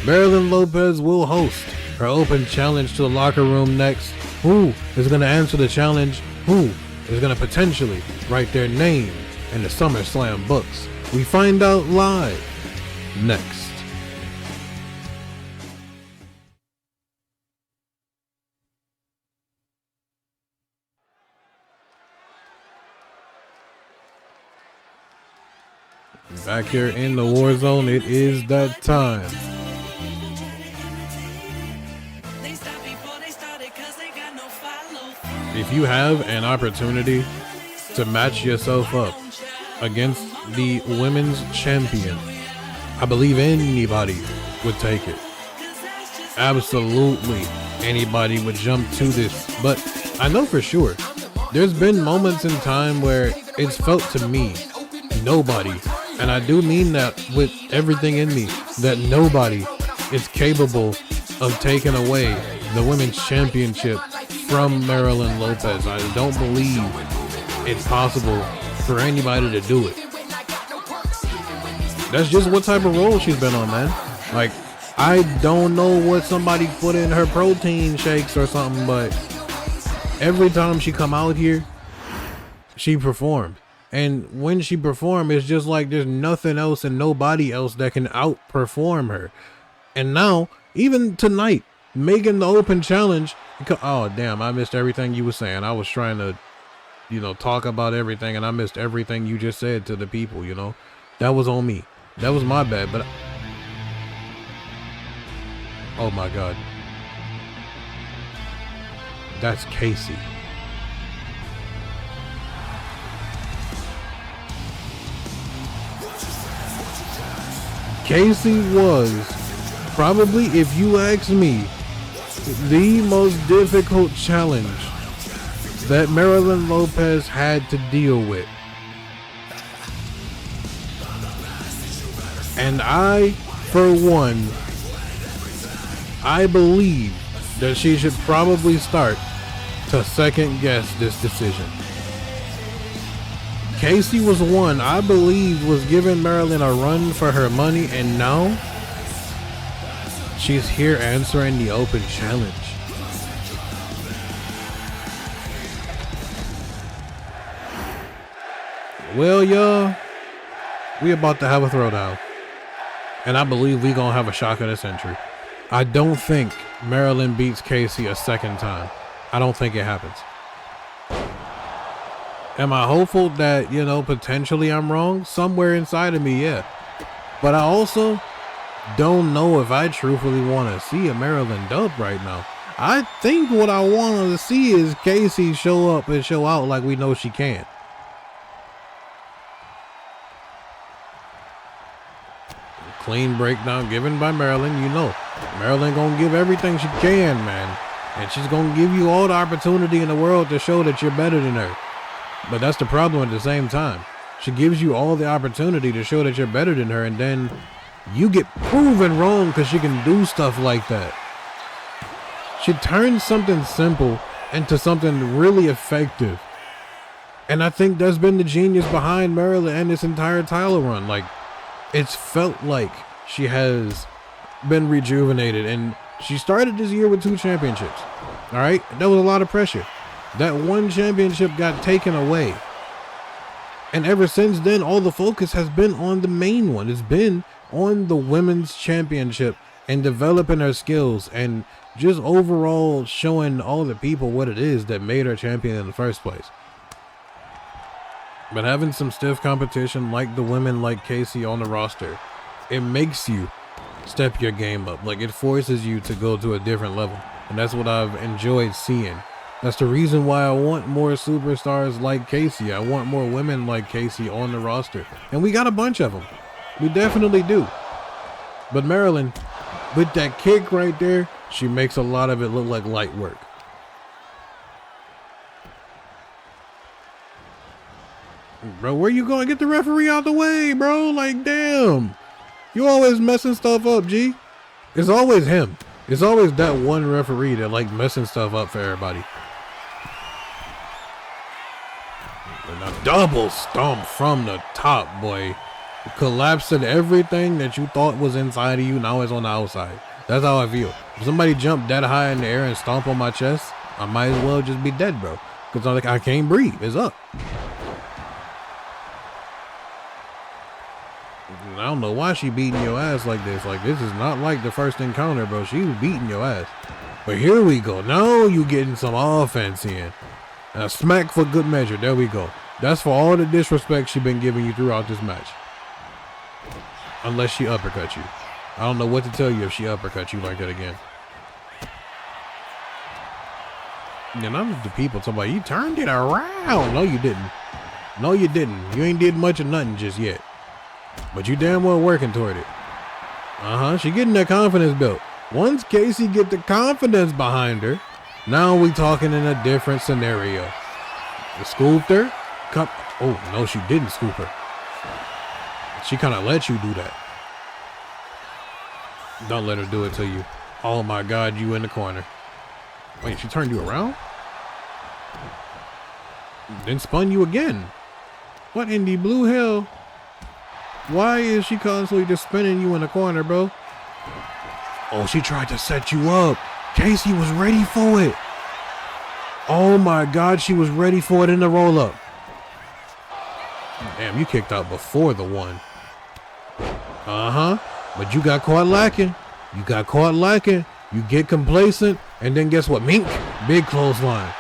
Marilyn Lopez will host her open challenge to the locker room next. Who is going to answer the challenge? Who is going to potentially write their name in the SummerSlam books? We find out live next. Back here in the Warzone, it is that time. If you have an opportunity to match yourself up against the women's champion, I believe anybody would take it. Absolutely anybody would jump to this. But I know for sure there's been moments in time where it's felt to me, nobody, and I do mean that with everything in me, that nobody is capable of taking away the women's championship from Marilyn Lopez. I don't believe it's possible for anybody to do it. That's just what type of role she's been on, man. Like, I don't know what somebody put in her protein shakes or something, but every time she come out here, she performed. And when she performed, it's just like there's nothing else and nobody else that can outperform her. And now, even tonight, making the open challenge. Oh, damn, I missed everything you were saying. I was trying to, talk about everything, and I missed everything you just said to the people, That was on me. That was my bad, but... Oh, my God. That's Casey. Casey was probably, if you ask me, the most difficult challenge that Marilyn Lopez had to deal with. And I, for one, I believe that she should probably start to second guess this decision. Casey was one I believe was giving Marilyn a run for her money, and now she's here answering the open challenge. Well, y'all, we about to have a throwdown, and I believe we gonna have a shock of the century. I don't think Marilyn beats Casey a second time. I don't think it happens. Am I hopeful that, you know, potentially I'm wrong? Somewhere inside of me, yeah. But I also don't know if I truthfully want to see a Marilyn dub right now. I think what I want to see is Casey show up and show out like we know she can. Clean breakdown given by Marilyn. You know, Marilyn gonna give everything she can, man. And she's gonna give you all the opportunity in the world to show that you're better than her. But that's the problem at the same time. She gives you all the opportunity to show that you're better than her, and then you get proven wrong because she can do stuff like that. She turns something simple into something really effective. And I think that's been the genius behind Marilyn and this entire title run. Like, it's felt like she has been rejuvenated, and she started this year with 2 championships. All right, that was a lot of pressure. That one championship got taken away, and ever since then, all the focus has been on the main one. It's been on the women's championship and developing her skills and just overall showing all the people what it is that made her champion in the first place. But having some stiff competition like the women like Casey on the roster, it makes you step your game up. Like, it forces you to go to a different level, and that's what I've enjoyed seeing. That's the reason why I want more superstars like Casey. I want more women like Casey on the roster, and we got a bunch of them. We definitely do. But Marilyn, with that kick right there, she makes a lot of it look like light work. Bro, where you going? Get the referee out the way, bro. Like, damn. You always messing stuff up, G. It's always him. It's always that one referee that like messing stuff up for everybody. And a double stomp from the top, boy. Collapsing everything that you thought was inside of you, now it's on the outside. That's how I feel. If somebody jumped that high in the air and stomp on my chest, I might as well just be dead, bro. Because I'm like, I can't breathe. It's up. I don't know why she beating your ass like this. Like, this is not like the first encounter, bro. She was beating your ass. But here we go. Now you getting some offense in. A smack for good measure. There we go. That's for all the disrespect she been giving you throughout this match. Unless she uppercut you. I don't know what to tell you if she uppercut you like that again. And none of the people talking about, you turned it around. No, you didn't. No, you didn't. You ain't did much of nothing just yet. But you damn well working toward it. She getting that confidence built. Once Casey get the confidence behind her, now we talking in a different scenario. The scooped her. Oh, no, she didn't scoop her. She kind of let you do that. Don't let her do it to you. Oh my God, you in the corner. Wait, she turned you around? Then spun you again. What in the blue hell? Why is she constantly just spinning you in the corner, bro? Oh, she tried to set you up. Casey was ready for it. Oh my God, she was ready for it in the roll up. Damn, you kicked out before the one. But you got caught lacking. You got caught lacking. You get complacent, and then guess what? Mink, big clothesline.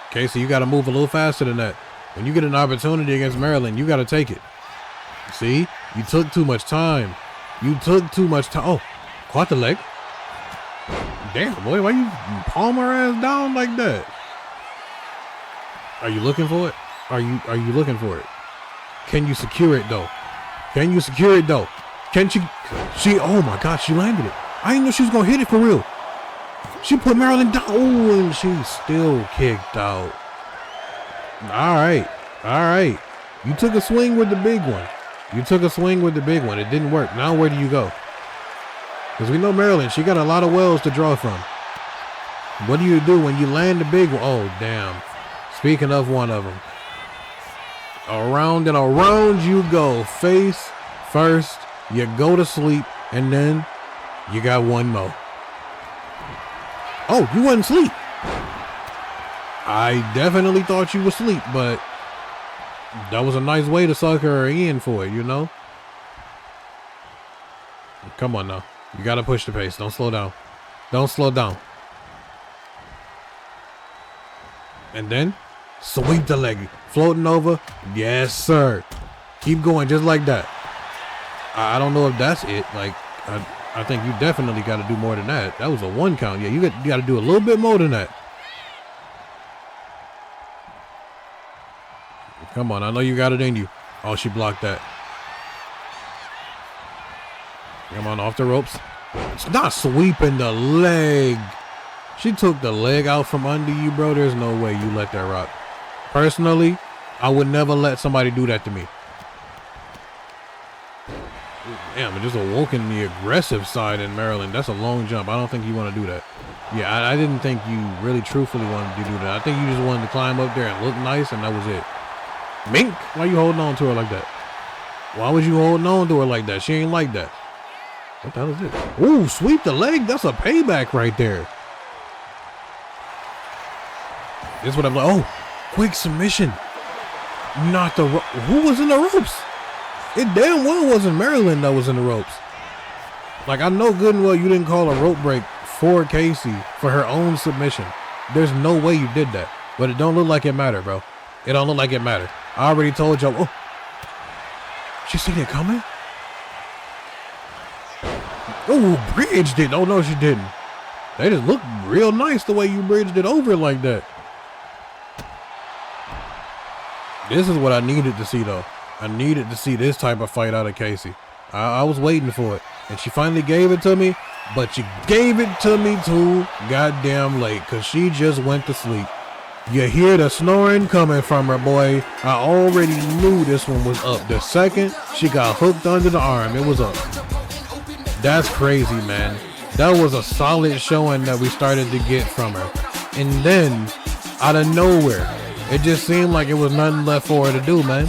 Casey, you got to move a little faster than that. When you get an opportunity against Marilyn, you got to take it. See? You took too much time. You took too much time. Oh, caught the leg. Damn, boy, why you palm her ass down like that? Are you looking for it? Are you looking for it? Can you secure it though? Can you secure it though? Can she, oh my God, she landed it. I didn't know she was gonna hit it for real. She put Maryland down. Oh, and she still kicked out. All right. You took a swing with the big one. You took a swing with the big one. It didn't work. Now where do you go? Because we know Maryland, she got a lot of wells to draw from. What do you do when you land the big one? Oh, damn. Speaking of one of them. Around and around you go. Face first. You go to sleep. And then you got one more. Oh, you wasn't asleep. I definitely thought you were asleep, but that was a nice way to sucker her in for it, you know? Come on now. You gotta push the pace. Don't slow down. Don't slow down. And then sweep the leg. Floating over. Yes, sir. Keep going just like that. I don't know if that's it. Like, I think you definitely got to do more than that. That was a 1 count. Yeah, you got to do a little bit more than that. Come on, I know you got it in you. Oh, she blocked that. Come on, off the ropes. It's not sweeping the leg. She took the leg out from under you, bro. There's no way you let that rock. Personally, I would never let somebody do that to me. Damn, it just awoken the aggressive side in Maryland. That's a long jump. I don't think you want to do that. Yeah, I didn't think you really truthfully wanted to do that. I think you just wanted to climb up there and look nice, and that was it. Mink, why you holding on to her like that? Why was you holding on to her like that? She ain't like that. What the hell is it? Ooh, sweep the leg. That's a payback right there. This is what I'm like. Oh, quick submission. Not the who was in the ropes? It damn well wasn't Maryland that was in the ropes. Like, I know good and well you didn't call a rope break for Casey for her own submission. There's no way you did that. But it don't look like it mattered, bro. It don't look like it mattered. I already told y'all. Oh, she seen it coming? Oh, bridged it. Oh, no, she didn't. They just look real nice the way you bridged it over like that. This is what I needed to see, though. I needed to see this type of fight out of Casey. I was waiting for it. And she finally gave it to me. But she gave it to me too goddamn late. Because she just went to sleep. You hear the snoring coming from her, boy. I already knew this one was up. The second she got hooked under the arm, it was up. That's crazy, man. That was a solid showing that we started to get from her. And then, out of nowhere, it just seemed like it was nothing left for her to do, man.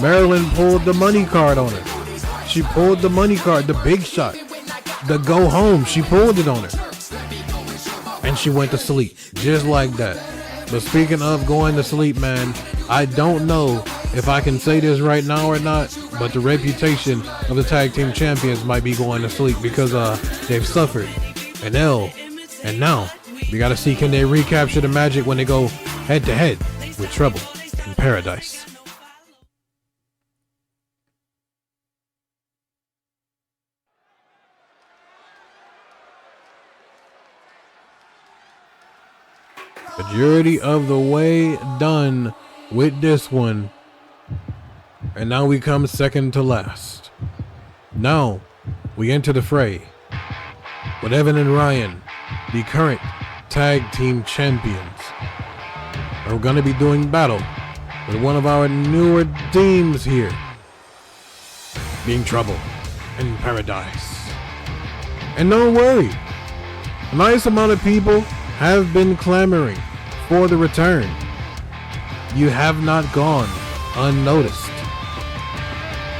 Maryland pulled the money card on her. She pulled the money card, the big shot, the go home. She pulled it on her. And she went to sleep, just like that. But speaking of going to sleep, man, I don't know if I can say this right now or not, but the reputation of the tag team champions might be going to sleep because they've suffered an L. And now we got to see, can they recapture the magic when they go head to head with Trouble in Paradise. Majority of the way done with this one. And now we come second to last. Now we enter the fray with Evan and Ryan, the current tag team champions. We're going to be doing battle with one of our newer teams here, being Trouble in Paradise. And don't worry, a nice amount of people have been clamoring for the return. You have not gone unnoticed,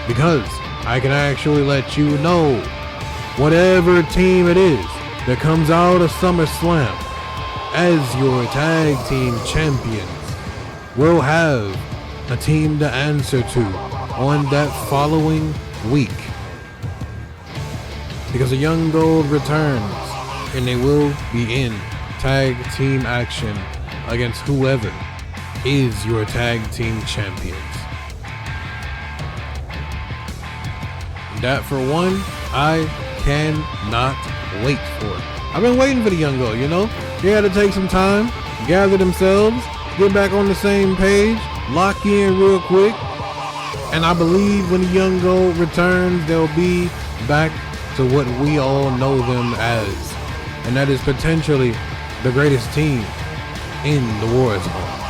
because I can actually let you know whatever team it is that comes out of SummerSlam as your tag team champions will have a team to answer to on that following week, because the Young Gold returns and they will be in tag team action against whoever is your tag team champions. That, for one, I cannot wait for. I've been waiting for the young go, you know? They had to take some time, gather themselves, get back on the same page, lock in real quick. And I believe when the young go returns, they'll be back to what we all know them as. And that is potentially the greatest team in the Warzone.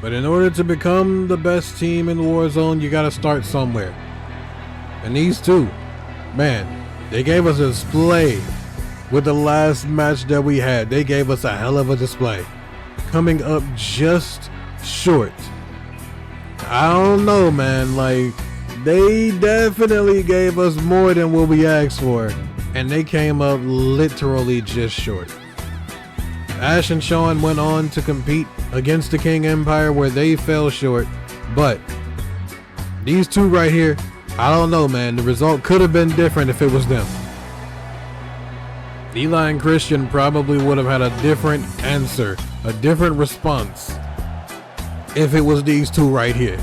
But in order to become the best team in Warzone, you gotta start somewhere. And these two, man, they gave us a display with the last match that we had. They gave us a hell of a display. Coming up just short. I don't know, man. Like, they definitely gave us more than what we asked for. And they came up literally just short. Ash and Sean went on to compete against the King Empire where they fell short, but these two right here, I don't know, man. The result could have been different if it was them. Eli and Christian probably would have had a different answer, a different response if it was these two right here.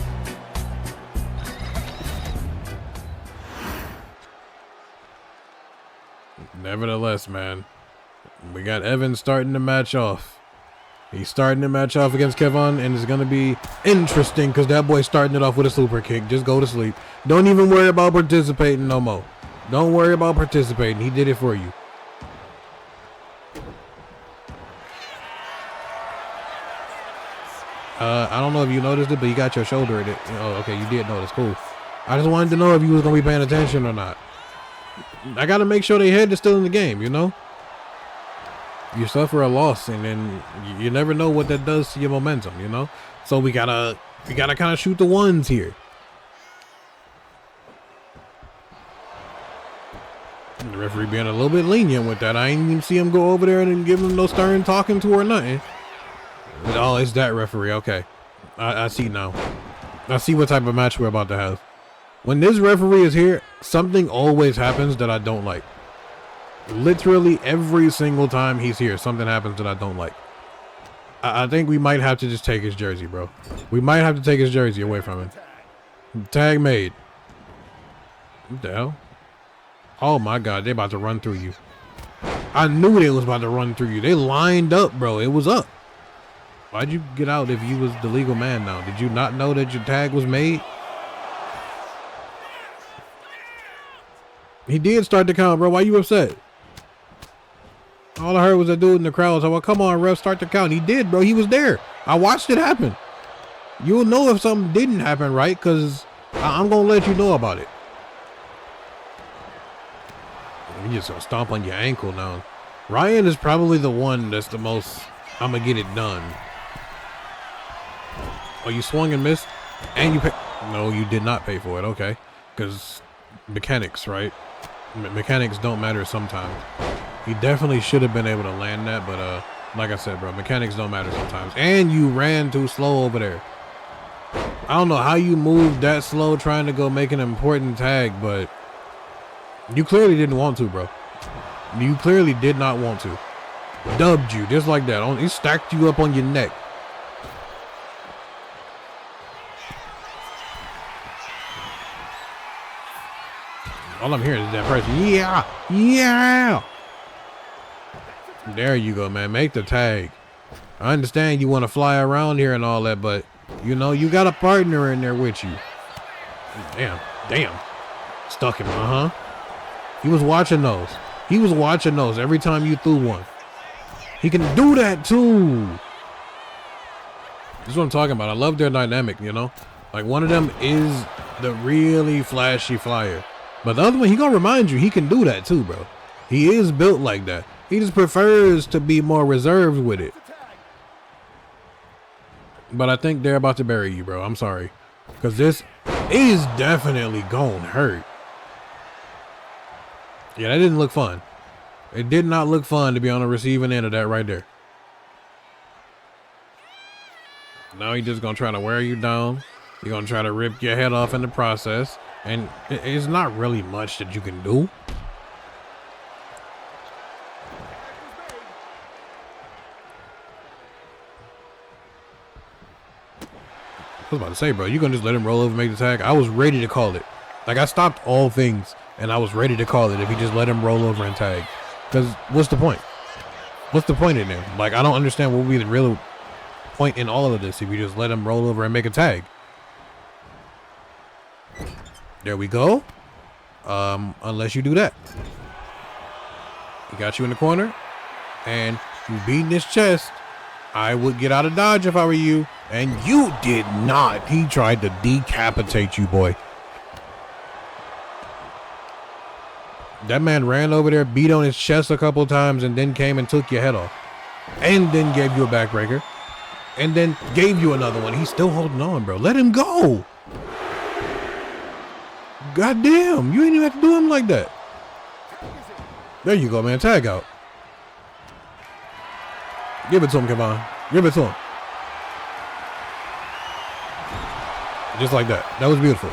Nevertheless, man, we got Evan starting the match off. He's starting the match off against Kevon, and it's going to be interesting because that boy's starting it off with a super kick. Just go to sleep. Don't even worry about participating no more. Don't worry about participating. He did it for you. I don't know if you noticed it, but you got your shoulder in it. Oh, okay, you did notice. Cool. I just wanted to know if you was going to be paying attention or not. I got to make sure their head is still in the game, you know? You suffer a loss, and then you never know what that does to your momentum, you know? So we gotta kind of shoot the ones here. And the referee being a little bit lenient with that. I ain't even see him go over there and give him no stern talking to or nothing. But, oh, it's that referee. Okay, I see now. I see what type of match we're about to have. When this referee is here, something always happens that I don't like. Literally every single time he's here, something happens that I don't like. I think we might have to just take his jersey, bro. We might have to take his jersey away from him. Tag made. What the hell? Oh my God, they about to run through you. I knew they was about to run through you. They lined up, bro. It was up. Why'd you get out if you was the legal man now? Did you not know that your tag was made? He did start the count, bro. Why you upset? All I heard was that dude in the crowd. So, well, come on, ref, start the count. He did, bro. He was there. I watched it happen. You'll know if something didn't happen, right? Because I'm going to let you know about it. You just going to stomp on your ankle now. Ryan is probably the one that's the most, I'm going to get it done. Oh, you swung and missed? And you pay. No, you did not pay for it. Okay. Because mechanics, right? Mechanics don't matter sometimes. He definitely should have been able to land that, but like I said, bro, mechanics don't matter sometimes. And you ran too slow over there. I don't know how you moved that slow trying to go make an important tag, but you clearly didn't want to, bro. You clearly did not want to. Dubbed you just like that. He stacked you up on your neck. All I'm hearing is that person. Yeah, yeah. There you go, man. Make the tag. I understand you want to fly around here and all that, but you know, you got a partner in there with you. Damn. Stuck him, He was watching those. He was watching those every time you threw one. He can do that too. This is what I'm talking about. I love their dynamic, you know? Like, one of them is the really flashy flyer. But the other one, he gonna remind you he can do that too, bro. He is built like that. He just prefers to be more reserved with it. But I think they're about to bury you, bro. I'm sorry. Because this is definitely gonna hurt. Yeah, that didn't look fun. It did not look fun to be on the receiving end of that right there. Now he's just gonna try to wear you down. You're gonna try to rip your head off in the process. And it's not really much that you can do. I was about to say, bro, you gonna just let him roll over and make the tag? I was ready to call it. Like, I stopped all things, and I was ready to call it if he just let him roll over and tag. Because what's the point? What's the point in there? Like, I don't understand what would be the real point in all of this if you just let him roll over and make a tag. There we go. Unless you do that. He got you in the corner, and you beating his chest. I would get out of dodge if I were you. And you did not. He tried to decapitate you, boy. That man ran over there, beat on his chest a couple times, and then came and took your head off. And then gave you a backbreaker. And then gave you another one. He's still holding on, bro. Let him go. God damn. You ain't even have to do him like that. There you go, man. Tag out. Give it to him, Kevon. Give it to him. Just like that. That was beautiful.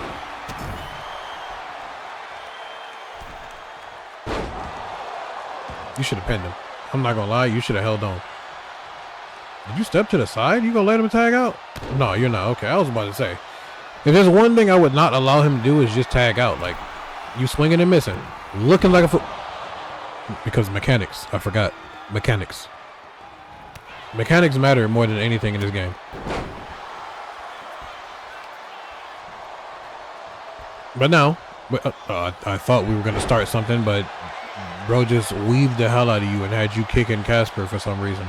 You should have pinned him. I'm not gonna lie, you should have held on. Did you step to the side? You gonna let him tag out? No, you're not. Okay, I was about to say. If there's one thing I would not allow him to do is just tag out. Like, you swinging and missing. Looking like a foot. Because mechanics. I forgot. Mechanics. Mechanics matter more than anything in this game. But now, I thought we were going to start something, but bro just weaved the hell out of you and had you kicking Casper for some reason.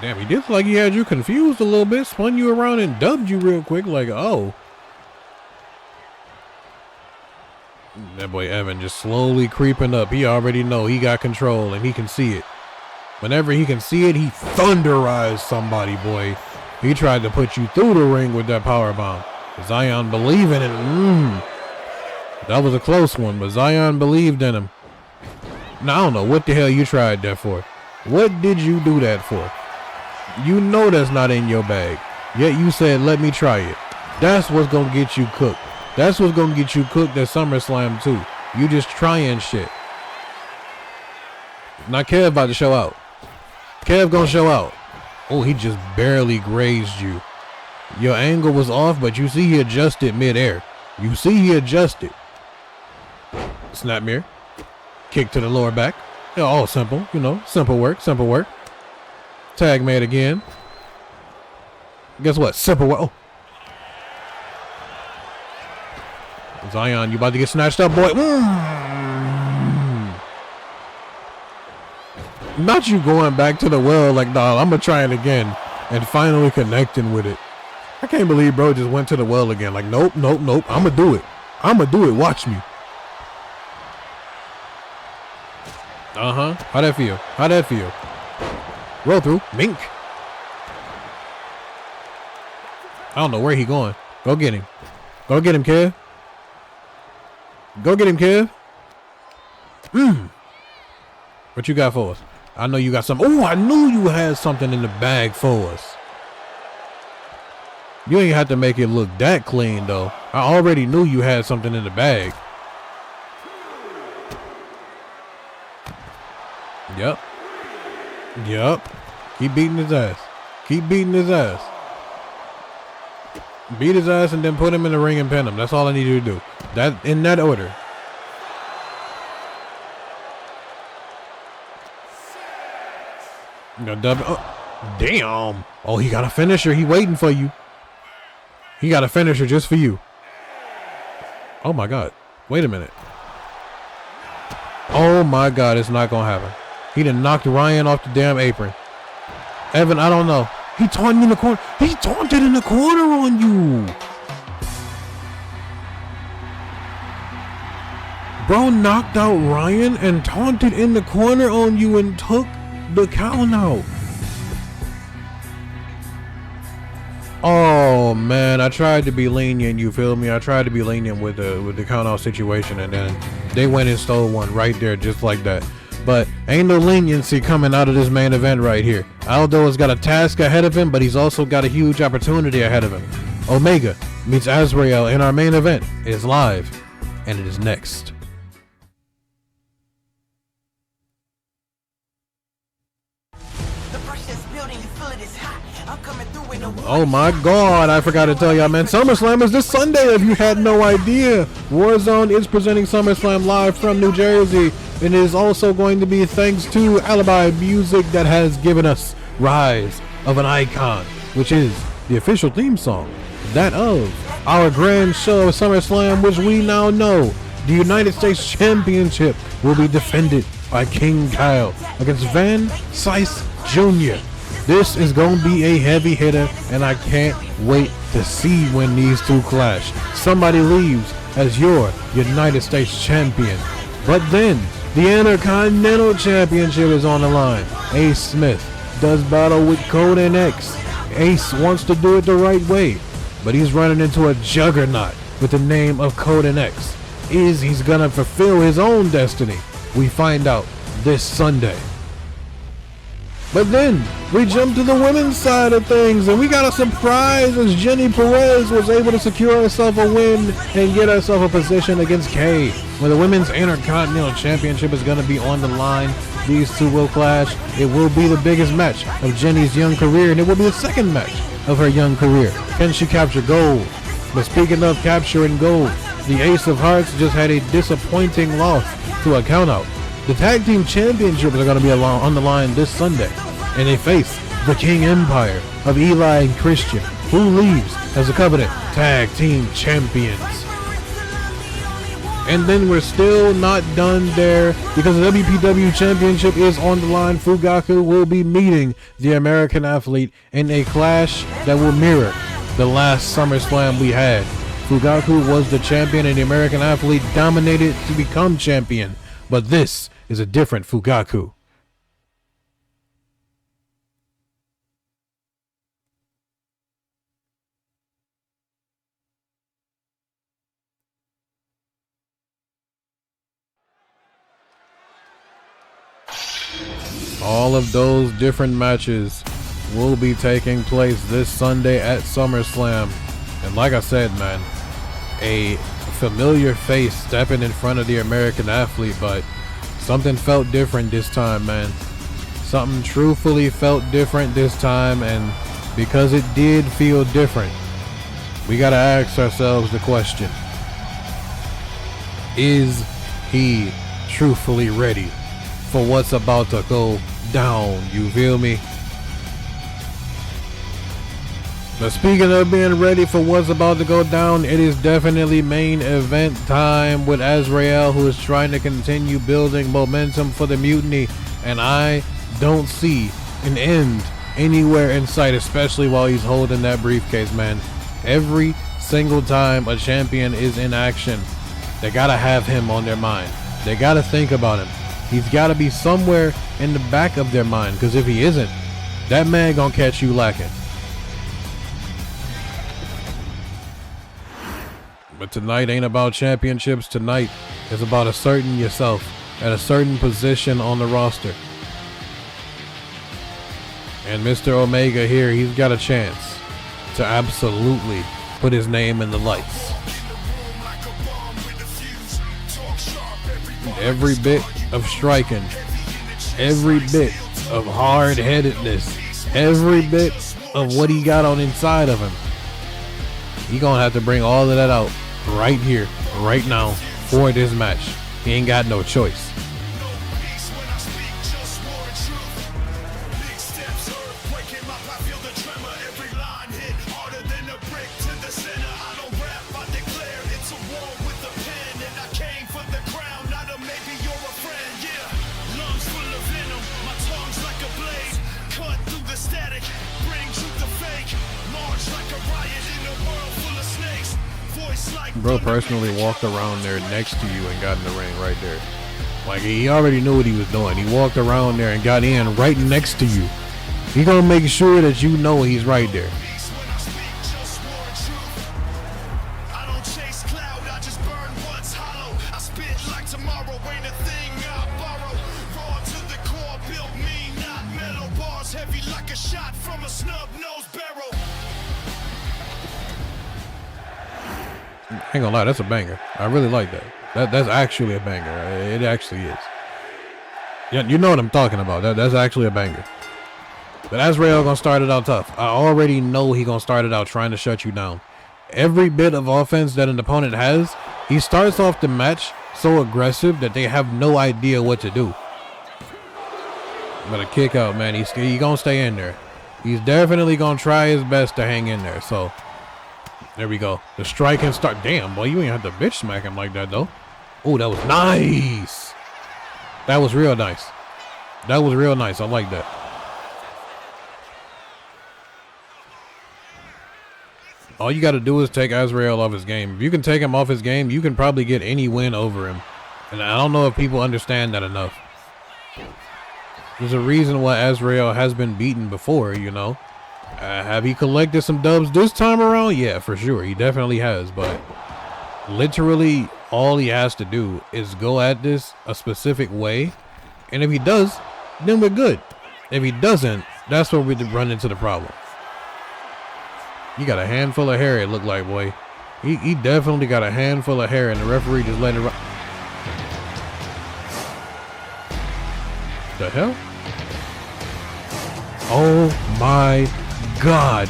Damn, he did look like he had you confused a little bit, spun you around and dubbed you real quick like, oh. That boy Evan just slowly creeping up. He already know he got control and he can see it. Whenever he can see it, he thunderized somebody, boy. He tried to put you through the ring with that power bomb. Zion believed in it. That was a close one, but Zion believed in him. Now, I don't know what the hell you tried that for. What did you do that for? You know that's not in your bag. Yet you said, let me try it. That's what's going to get you cooked. That's what's going to get you cooked at SummerSlam too. You just trying shit. Now Kev about to show out. Kev gonna show out. Oh, he just barely grazed you. Your angle was off, but you see he adjusted midair. You see he adjusted. Snap mirror. Kick to the lower back. All simple, you know, simple work, simple work. Tag made again. Guess what? Simple work. Oh. Zion, you about to get snatched up, boy. Not you going back to the well like, nah, I'm going to try it again and finally connecting with it. I can't believe bro just went to the well again. Like, nope, nope, nope. I'm going to do it. I'm going to do it. Watch me. Uh-huh. How'd that feel? How'd that feel? Roll through. Mink. I don't know where he going. Go get him. Go get him, Kev. Go get him, Kev. What you got for us? I know you got something. Oh, I knew you had something in the bag for us. You ain't have to make it look that clean, though. I already knew you had something in the bag. Yep. Yep. Keep beating his ass. Keep beating his ass. Beat his ass and then put him in the ring and pin him. That's all I need you to do. That in that order. You know, dub. Oh, damn. Oh, he got a finisher. He waiting for you. He got a finisher just for you. Oh my God. Wait a minute. Oh my God. It's not gonna happen. He done knocked Ryan off the damn apron. Evan, I don't know. He taunted in the corner. He taunted in the corner on you. Bro knocked out Ryan and taunted in the corner on you and took the count out. Oh man, I tried to be lenient, you feel me? I tried to be lenient with the count out situation, and then they went and stole one right there just like that. But ain't no leniency coming out of this main event right here. Aldo has got a task ahead of him, but he's also got a huge opportunity ahead of him. Omega meets Azrael in our main event. It is live, and it is next. Oh my God, I forgot to tell y'all, man. SummerSlam is this Sunday if you had no idea. Warzone is presenting SummerSlam live from New Jersey. And it is also going to be thanks to Alibi Music that has given us Rise of an Icon, which is the official theme song. That of our grand show of SummerSlam, which we now know the United States Championship will be defended by King Kyle against Van Sice Jr. This is going to be a heavy hitter, and I can't wait to see when these two clash. Somebody leaves as your United States champion, but then the Intercontinental Championship is on the line. Ace Smith does battle with Coden X. Ace wants to do it the right way, but he's running into a juggernaut with the name of Coden X. He's gonna fulfill his own destiny? We find out this Sunday. But then we jump to the women's side of things, and we got a surprise as Jenny Perez was able to secure herself a win and get herself a position against Kay, where the Women's Intercontinental Championship is going to be on the line. These two will clash. It will be the biggest match of Jenny's young career, and it will be the second match of her young career. Can she capture gold? But speaking of capturing gold, the Ace of Hearts just had a disappointing loss to a countout. The Tag Team Championships are going to be on the line this Sunday, and they face the King Empire of Eli and Christian, who leaves as the Covenant Tag Team Champions. And then we're still not done there, because the WPW Championship is on the line. Fugaku will be meeting the American Athlete in a clash that will mirror the last SummerSlam we had. Fugaku was the champion, and the American Athlete dominated to become champion. But this is a different Fugaku. All of those different matches will be taking place this Sunday at SummerSlam. And like I said, man, a familiar face stepping in front of the American Athlete, but something felt different this time, man. Something truthfully felt different this time, and because it did feel different, we gotta ask ourselves the question: is he truthfully ready for what's about to go down? You feel me? But speaking of being ready for what's about to go down, it is definitely main event time with Azrael, who is trying to continue building momentum for the mutiny, and I don't see an end anywhere in sight, especially while he's holding that briefcase, man. Every single time a champion is in action, they gotta have him on their mind. They gotta think about him. He's gotta be somewhere in the back of their mind, because if he isn't, that man gonna catch you lacking. But tonight ain't about championships. Tonight is about asserting yourself at a certain position on the roster. And Mr. Omega here, he's got a chance to absolutely put his name in the lights. Every bit of striking, every bit of hard-headedness, every bit of what he got on inside of him, he gonna have to bring all of that out right here, right now, for this match. He ain't got no choice. Bro personally walked around there next to you and got in the ring right there. Like, he already knew what he was doing. He walked around there and got in right next to you. He gonna make sure that you know he's right there. I ain't gonna lie, that's a banger. I really like that. That's actually a banger. It actually is. Yeah, you know what I'm talking about. That's actually a banger. But Azrael gonna start it out tough. I already know he gonna start it out trying to shut you down. Every bit of offense that an opponent has, he starts off the match so aggressive that they have no idea what to do. But a kick out, man. He gonna stay in there. He's definitely gonna try his best to hang in there. So there we go. The strike can start. Damn, boy, you ain't have to bitch smack him like that though. Oh, that was nice. That was real nice. That was real nice. I like that. All you got to do is take Azrael off his game. If you can take him off his game, you can probably get any win over him. And I don't know if people understand that enough. There's a reason why Azrael has been beaten before, you know. Have he collected some dubs this time around? Yeah, for sure. He definitely has. But literally all he has to do is go at this a specific way. And if he does, then we're good. If he doesn't, that's where we run into the problem. You got a handful of hair, it looked like, boy. He definitely got a handful of hair, and the referee just let it run. The hell? Oh my God.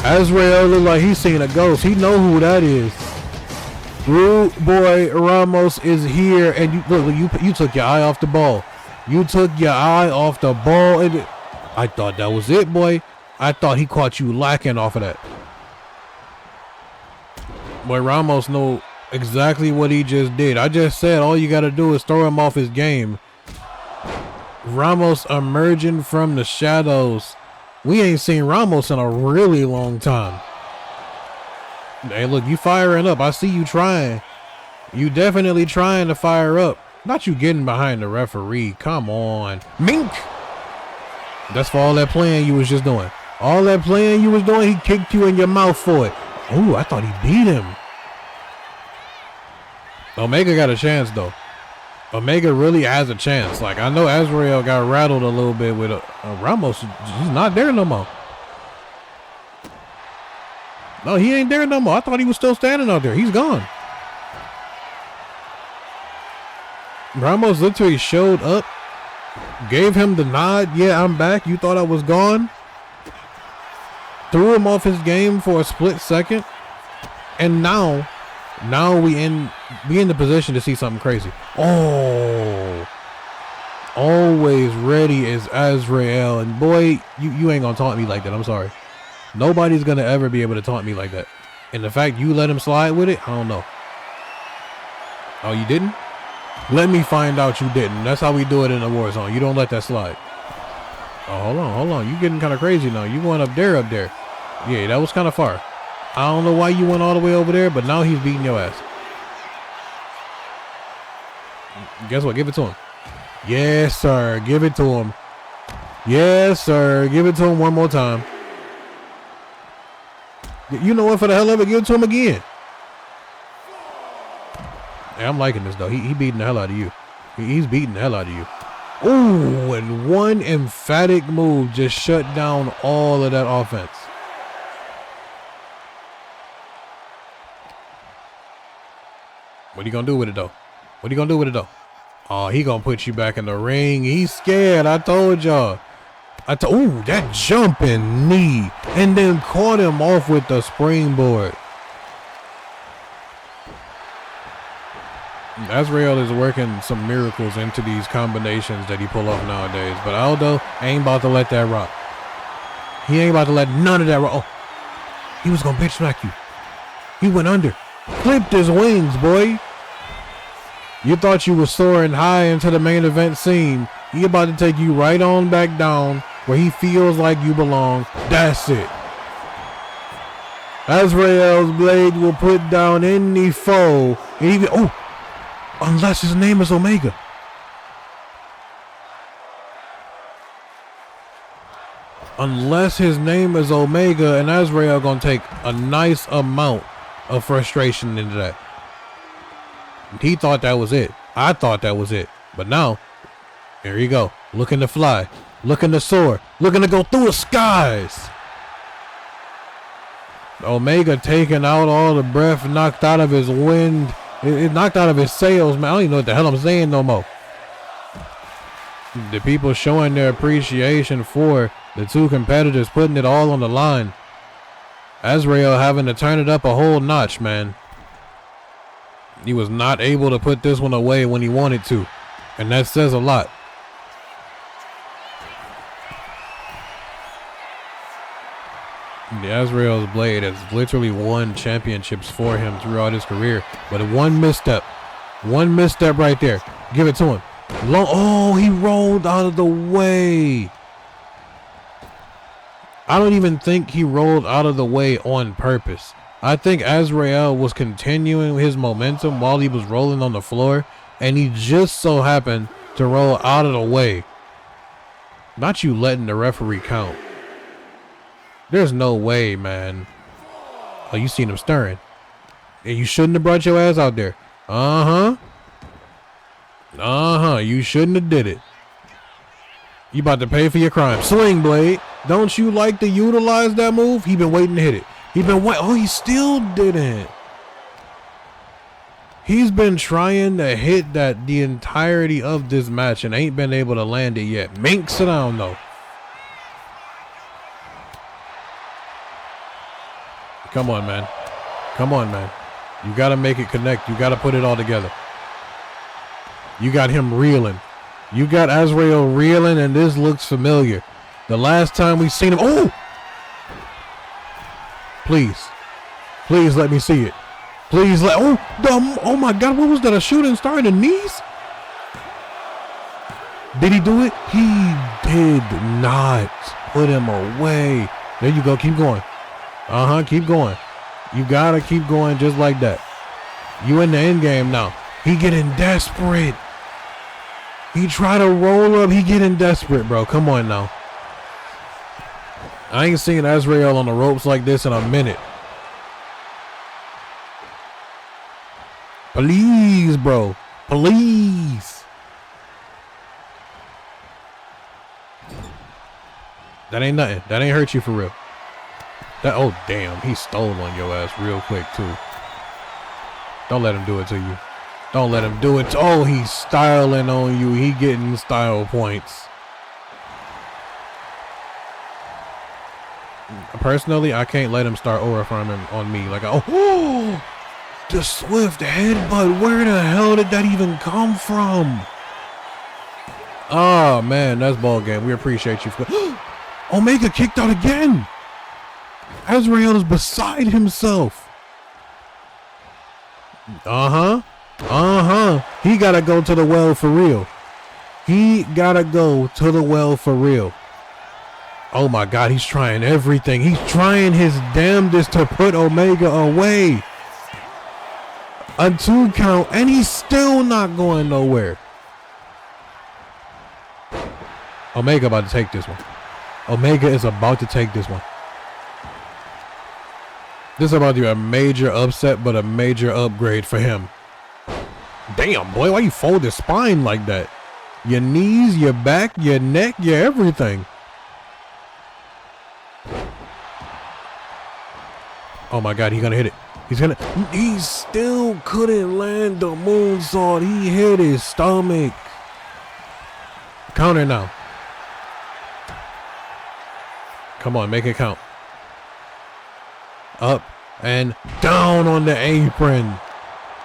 Azrael look like he's seen a ghost. He know who that is. Rude boy Ramos is here, and you took your eye off the ball. You took your eye off the ball, and I thought that was it, boy. I thought he caught you lacking off of that. Boy, Ramos know exactly what he just did. I just said all you got to do is throw him off his game. Ramos emerging from the shadows. We ain't seen Ramos in a really long time. Hey, look, you firing up. I see you trying. You definitely trying to fire up. Not you getting behind the referee. Come on. Mink! That's for all that playing you was just doing. All that playing you was doing, he kicked you in your mouth for it. Ooh, I thought he beat him. Omega got a chance, though. Omega really has a chance. Like, I know Azrael got rattled a little bit with Ramos. He's not there no more. No, he ain't there no more. I thought he was still standing out there. He's gone. Ramos literally showed up, gave him the nod. Yeah, I'm back. You thought I was gone. Threw him off his game for a split second, and now we in the position to see something crazy. Oh, always ready is Azrael, and boy, you ain't gonna taunt me like that. I'm sorry, nobody's gonna ever be able to taunt me like that. And the fact you let him slide with it, I don't know. Oh, you didn't? Let me find out you didn't. That's how we do it in the Warzone. You don't let that slide. Oh, hold on. You getting kind of crazy now. You going up there. Yeah, that was kind of far. I don't know why you went all the way over there, but now he's beating your ass. Guess what? Give it to him. Yes, sir. Give it to him. Yes, sir. Give it to him one more time. You know what? For the hell of it, give it to him again. Hey, I'm liking this, though. He beating the hell out of you. He's beating the hell out of you. Ooh, and one emphatic move just shut down all of that offense. What are you going to do with it, though? Oh, he going to put you back in the ring. He's scared. I told y'all. Ooh, that jumping knee. And then caught him off with the springboard. Azrael is working some miracles into these combinations that he pull off nowadays. But Aldo ain't about to let that rock. He ain't about to let none of that rock. Oh, he was going to bitch smack you. He went under. Clipped his wings, boy. You thought you were soaring high into the main event scene. He about to take you right on back down where he feels like you belong. That's it. Azrael's blade will put down any foe. Unless his name is Omega. Unless his name is Omega, and Azrael gonna take a nice amount of frustration into that. He thought that was it. I thought that was it. But now, here you go. Looking to fly. Looking to soar. Looking to go through the skies. Omega taking out all the breath knocked out of his wind. It knocked out of his sails, man. I don't even know what the hell I'm saying no more. The people showing their appreciation for the two competitors, putting it all on the line. Azrael having to turn it up a whole notch, man. He was not able to put this one away when he wanted to, and that says a lot. The Azrael's blade has literally won championships for him throughout his career, but one misstep right there. Give it to him. Oh, he rolled out of the way. I don't even think he rolled out of the way on purpose. I think Azrael was continuing his momentum while he was rolling on the floor, and he just so happened to roll out of the way. Not you letting the referee count. There's no way, man. Oh, you seen him stirring. And you shouldn't have brought your ass out there. You shouldn't have did it. You about to pay for your crime. Sling blade. Don't you like to utilize that move? He been waiting to hit it. He been waiting. Oh, he still didn't. He's been trying to hit that the entirety of this match and ain't been able to land it yet. Mink, sit down though. Come on, man. Come on, man. You got to make it connect. You got to put it all together. You got him reeling. You got Azrael reeling, and this looks familiar. The last time we seen him. Oh! Please. Please let me see it. Please let. Oh my God. What was that? A shooting star in the knees? Did he do it? He did not put him away. There you go. Keep going. Keep going. You gotta keep going just like that. You in the end game now. He getting desperate. He try to roll up. He getting desperate, bro. Come on now. I ain't seen Azrael on the ropes like this in a minute. Please, bro. Please. That ain't nothing. That ain't hurt you for real. Oh, damn. He stole on your ass real quick, too. Don't let him do it to you. Don't let him do it. Oh, he's styling on you. He getting style points. Personally, I can't let him start aura farming on me. Like, oh, the swift headbutt. Where the hell did that even come from? Oh, man, that's ball game. We appreciate you. Omega kicked out again. Azrael is beside himself. He gotta go to the well for real. He gotta go to the well for real. Oh my God, he's trying everything. He's trying his damnedest to put Omega away. A 2 count, and he's still not going nowhere. Omega about to take this one. Omega is about to take this one. This is about to be a major upset, but a major upgrade for him. Damn, boy, why you fold his spine like that? Your knees, your back, your neck, your everything. Oh my God, he's gonna hit it. He still couldn't land the moonsault. He hit his stomach. Counter now. Come on, make it count. Up and down on the apron.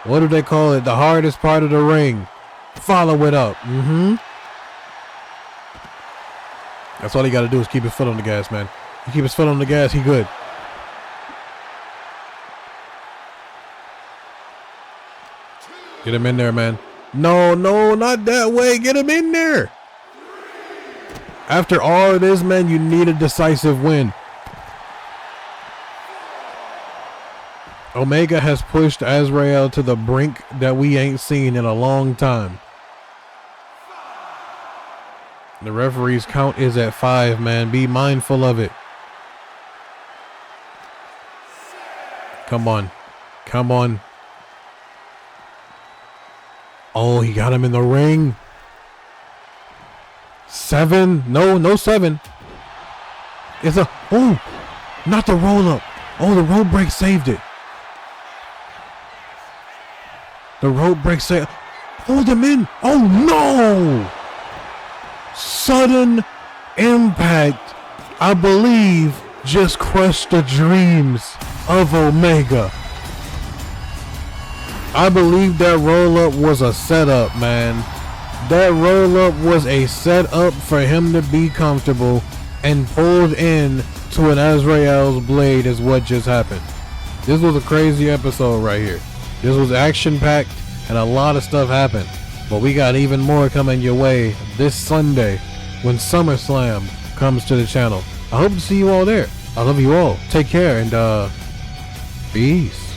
What do they call it? The hardest part of the ring. Follow it up. That's all he got to do is keep his foot on the gas, man. He keep his foot on the gas, he good. Get him in there, man. No, not that way. Get him in there. After all of this, man, you need a decisive win. Omega has pushed Azrael to the brink that we ain't seen in a long time. The referee's count is at 5, man. Be mindful of it. Come on. Come on. Oh, he got him in the ring. 7. No 7. It's a... Oh, not the roll up. Oh, the rope break saved it. The rope break saved... Hold him in. Oh, no. sudden impact, I believe, just crushed the dreams of Omega. I believe that roll-up was a setup, man. That roll-up was a setup for him to be comfortable and pulled in to an Azrael's blade is what just happened. This was a crazy episode right here. This was action-packed and a lot of stuff happened. But we got even more coming your way this Sunday when SummerSlam comes to the channel. I hope to see you all there. I love you all. Take care and peace.